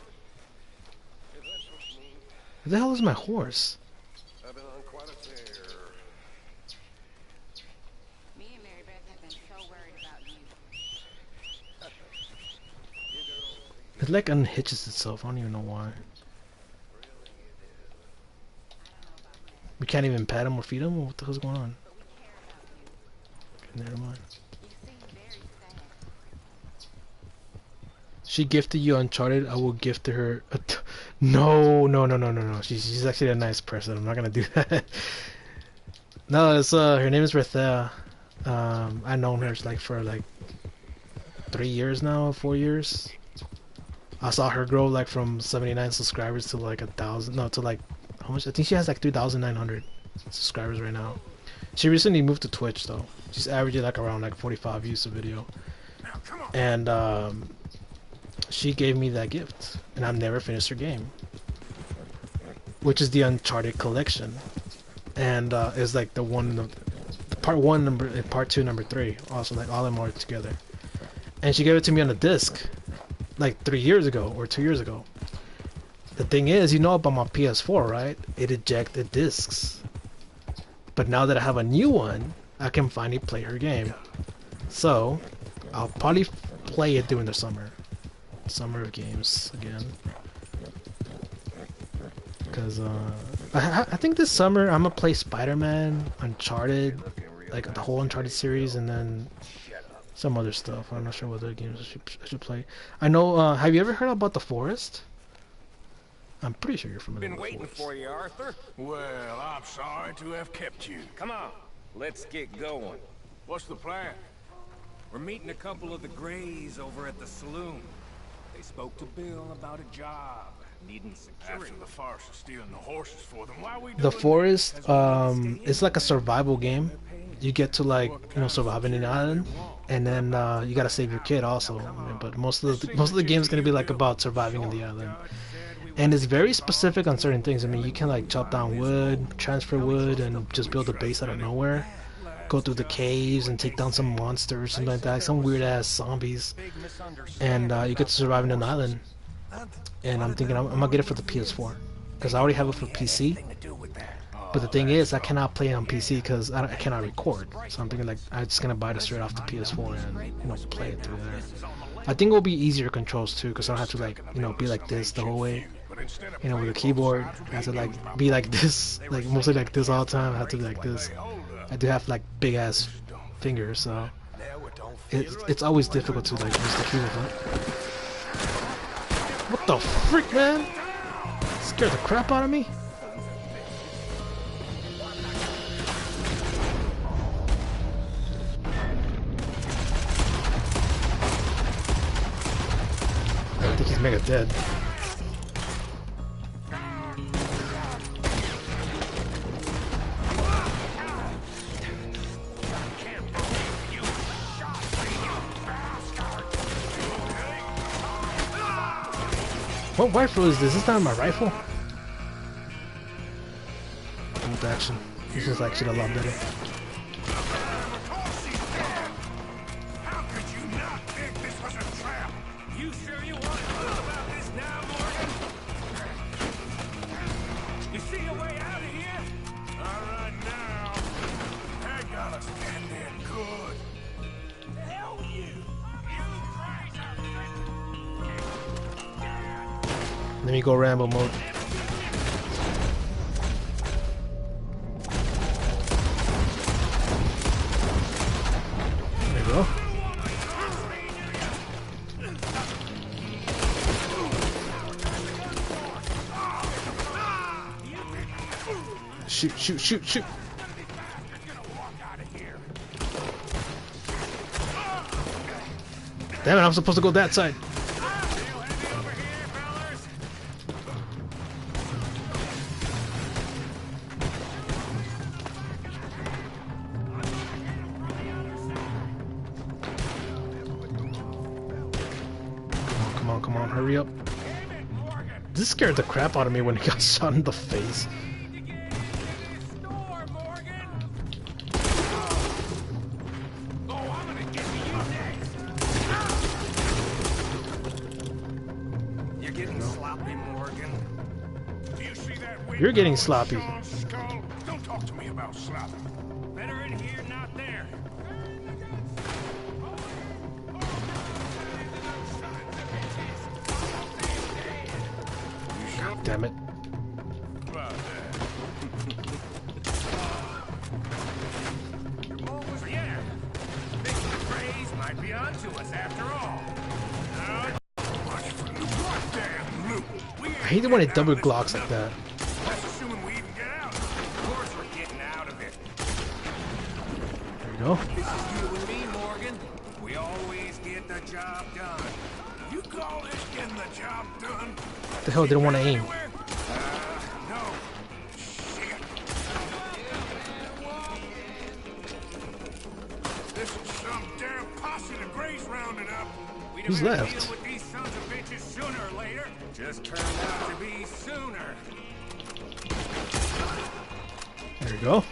Where the hell is my horse? I've been on quite a tear. Me and Mary Beth have been so worried about you. It like unhitches itself. I don't even know why. We can't even pet him or feed him? What the hell's going on? Okay, never mind. She gifted you Uncharted. I will gift to her. No. She's actually a nice person. I'm not gonna do that. No, it's her name is Rethea. I've known her like for like 3 years now, 4 years. I saw her grow like from 79 subscribers to like 1,000. No, to like how much? I think she has like 3,900 subscribers right now. She recently moved to Twitch though. She's averaging like around like 45 views a video. And she gave me that gift, and I've never finished her game, which is the Uncharted collection, and it's like the part 1 number and part 2 number 3, also like all of them are together. And she gave it to me on a disc, like 3 years ago or 2 years ago. The thing is, you know about my PS4, right? It ejected discs, but now that I have a new one, I can finally play her game. So I'll probably play it during the summer of games again, because I think this summer I'm gonna play Spider-Man, Uncharted, like the whole Uncharted series, and then some other stuff. I'm not sure what other games I should play. I know. Have you ever heard about The Forest? I'm pretty sure you're familiar with The Forest. Been waiting for you, Arthur. Well, I'm sorry to have kept you. Come on, let's get going. What's the plan? We're meeting a couple of the Greys over at the saloon. They spoke to Bill about a job, needing security. After the farce of stealing the horses for them, why are we The doing Forest, it's like a survival game. You get to like, you know, survive in an island, and then you gotta save your kid also. But most of the game is gonna be like about surviving in the island, and it's very specific on certain things. I mean, you can like chop down wood, transfer wood, and just build a base out of nowhere. Go through the caves and take down some monsters, something like that, some weird ass zombies, and you get to survive in an island. And I'm thinking I'm gonna get it for the PS4, because I already have it for PC. But the thing is, I cannot play on PC because I cannot record. So I'm thinking like I'm just gonna buy it straight off the PS4 and, you know, play it through there. I think it'll be easier controls too, because I don't have to like, you know, be like this the whole way. You know, with a keyboard, I have to like be like this, like mostly like this all the time. I have to be like this. I do have like big ass fingers, so it's always difficult to like use the keyboard. What the frick, man? Scared the crap out of me. I think he's mega dead. What rifle is this? Is this not my rifle? Bolt action. This is actually a lot better. How could you not think this was a trap? You sure you want to know about this now, Morgan? You see a way out of here? All right now. That got us ending good. Hell you! Let me go Rambo mode. There we go. Shoot, shoot, shoot, shoot. Damn it, I'm supposed to go that side. Come on, hurry up. This scared the crap out of me when he got shot in the face. You're getting sloppy, Morgan. Do you see that window? You're getting sloppy. Skull? Don't talk to me about sloppy. Better in here, not there. Damn it. About that. Yeah. Think the Greys might be onto us after all. I hate it when it double glocks like that. That's assuming we even get out. Of course we're getting out of it. There you go. This is you and me, Morgan. We always get the job done. You call this getting the job done? What the hell, didn't want to aim. No. Shit. This is some damn posse the Greys rounded up. We'd Who's have had to left? deal with these sons of bitches sooner or later. Just turned out to be sooner. There you go.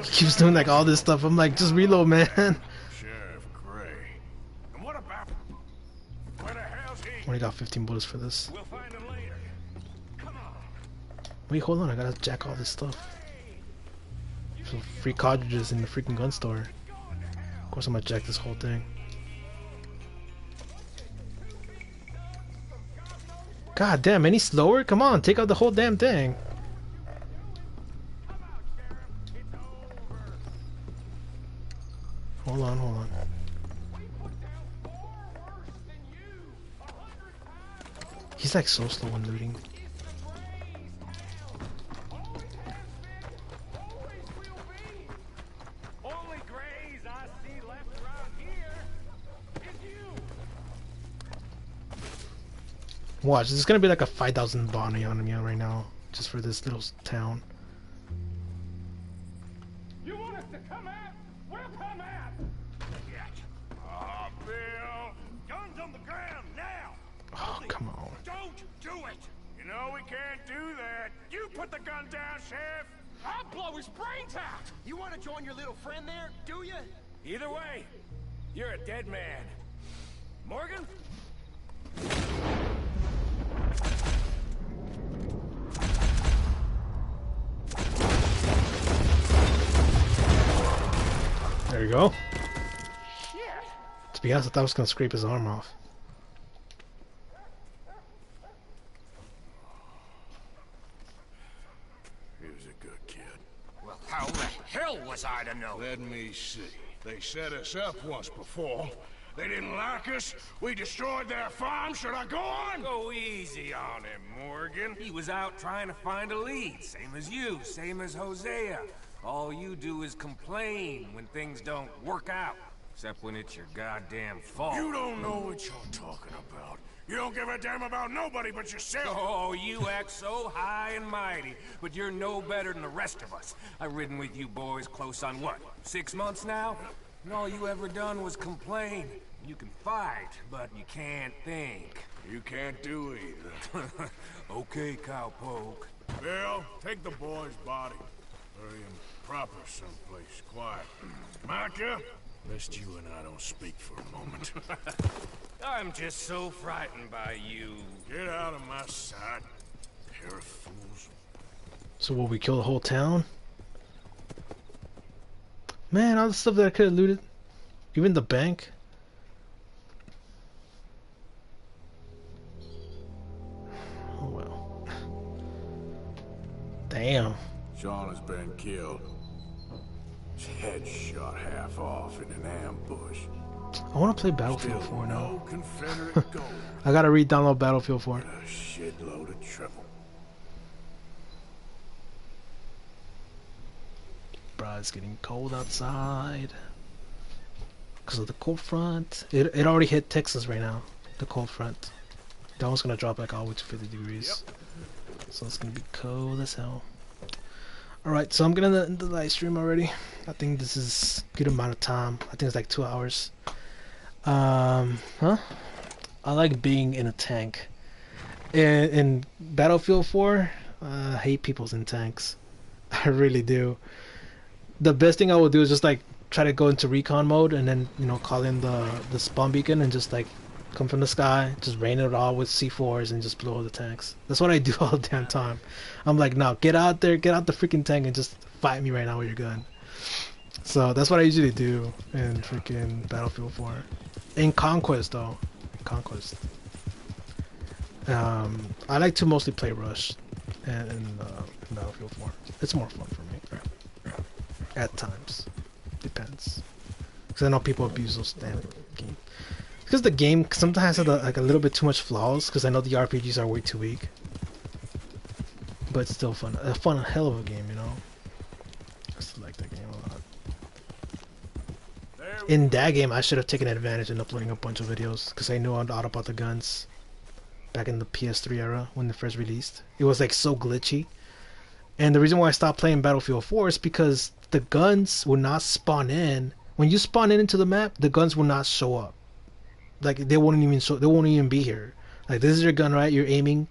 He keeps doing like all this stuff. I'm like, just reload, man. Sheriff Gray. And what about where the hell's he? Only got 15 bullets for this. We'll find him later. Come on. Wait, hold on. I gotta jack all this stuff. Some free cartridges in the freaking gun store. Of course, I'm gonna jack this whole thing. God damn, any slower? Come on, take out the whole damn thing. Hold on, hold on. He's like so slow when looting. Only Greys I see left around here is you. Watch, there's gonna be like a 5,000 bounty on me right now, just for this little town. You want us to come out? We'll come out. Bill, guns on the ground now. Oh, come on. Don't do it. You know we can't do that. You put the gun down, Sheriff. I'll blow his brains out. You want to join your little friend there, do you? Either way, you're a dead man. Morgan? There you go. To be honest, I thought I was gonna scrape his arm off. He was a good kid. Well, how the hell was I to know? Let me see. They set us up once before. They didn't like us. We destroyed their farm. Should I go on? Go easy on him, Morgan. He was out trying to find a lead. Same as you, same as Hosea. All you do is complain when things don't work out. Except when it's your goddamn fault. You don't know what you're talking about. You don't give a damn about nobody but yourself. Oh, you act so high and mighty, but you're no better than the rest of us. I've ridden with you boys close on what, 6 months now? And all you ever done was complain. You can fight, but you can't think. You can't do either. Okay, cowpoke. Bill, take the boy's body. Bury him proper someplace quiet. Micah, lest you and I don't speak for a moment. I'm just so frightened by you. Get out of my sight, pair of fools. So will we kill the whole town? Man, all the stuff that I could have looted. Even the bank. Oh well. Damn. Sean has been killed. His head shot half off in an ambush. I want to play Battlefield 4 now. No Confederate gold. I gotta re-download Battlefield 4. A shitload of trouble. Bruh, it's getting cold outside. Because of the cold front. It already hit Texas right now. The cold front. That one's gonna drop like all the way to 50 degrees. Yep. So it's gonna be cold as hell. Alright, so I'm gonna end the live stream already. I think this is a good amount of time. I think it's like 2 hours. I like being in a tank. In Battlefield 4, I hate people's in tanks. I really do. The best thing I will do is just like try to go into recon mode and then, you know, call in the spawn beacon and just like come from the sky, just rain it all with C4s and just blow the tanks. That's what I do all the damn time. I'm like, no, get out there, get out the freaking tank and just fight me right now with your gun. So that's what I usually do in freaking Battlefield 4. In Conquest though, in Conquest. I like to mostly play Rush in Battlefield 4. It's more fun for me. At times. Depends. Because I know people abuse those damn games. Because the game sometimes has like a little bit too much flaws, because I know the RPGs are way too weak. But it's still fun. A fun hell of a game, you know? I still like that game a lot. In that game, I should have taken advantage and uploading a bunch of videos, because I knew all about the guns. Back in the PS3 era, when they first released. It was like so glitchy. And the reason why I stopped playing Battlefield 4 is because the guns will not spawn in. When you spawn into the map, the guns will not show up. Like they won't even show. They won't even be here. Like this is your gun, right? You're aiming,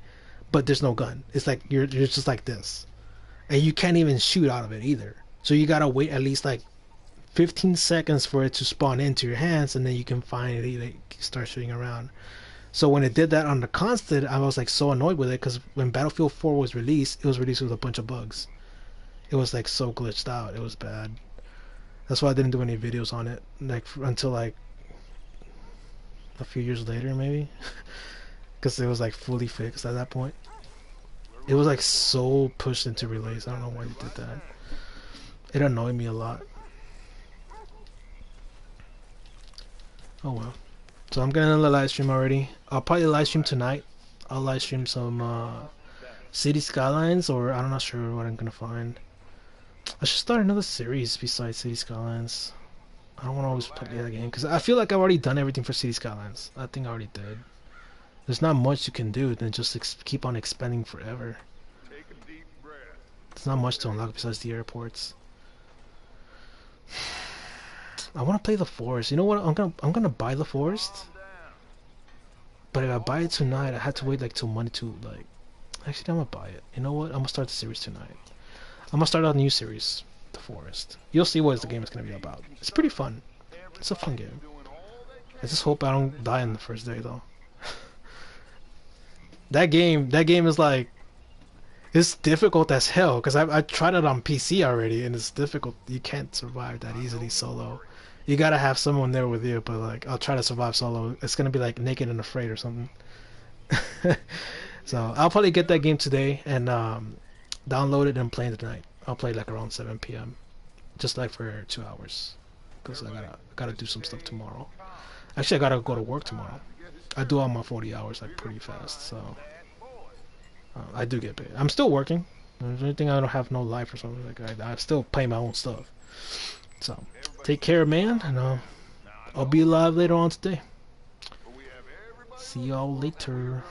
but there's no gun. It's like you're just like this, and you can't even shoot out of it either. So you gotta wait at least like 15 seconds for it to spawn into your hands, and then you can finally like start shooting around. So when it did that on the constant, I was like so annoyed with it, because when Battlefield 4 was released, it was released with a bunch of bugs. It was like so glitched out. It was bad. That's why I didn't do any videos on it, like until like a few years later maybe, because it was like fully fixed at that point. It was like so pushed into release. I don't know why they did that. It annoyed me a lot. Oh well. So I'm gonna end the live stream already. I'll probably live stream tonight. I'll live stream some City Skylines, or I'm not sure what I'm gonna find. I should start another series besides City Skylines. I don't want to always play that game, because I feel like I've already done everything for City Skylines. I think I already did. There's not much you can do than just keep on expanding forever. There's not much to unlock besides the airports. I want to play the Forest. You know what? I'm gonna buy the Forest. But if I buy it tonight, I have to wait like till Monday to like. Actually, I'm gonna buy it. You know what? I'm gonna start the series tonight. I'm gonna start out a new series, The Forest. You'll see what the game is gonna be about. It's pretty fun. It's a fun game. I just hope I don't die in the first day though. That game is like, it's difficult as hell, because I tried it on PC already and it's difficult. You can't survive that easily solo. You gotta have someone there with you, but like I'll try to survive solo. It's gonna be like Naked and Afraid or something. So I'll probably get that game today and download it and play it tonight. I'll play like around 7 p.m. just like for 2 hours. because I gotta do some stuff tomorrow. Actually, I gotta go to work tomorrow. I do all my 40 hours like pretty fast, so I do get paid. I'm still working. There's anything I don't have no life or something like I still pay my own stuff. So take care, man, and I'll be live later on today. See y'all later.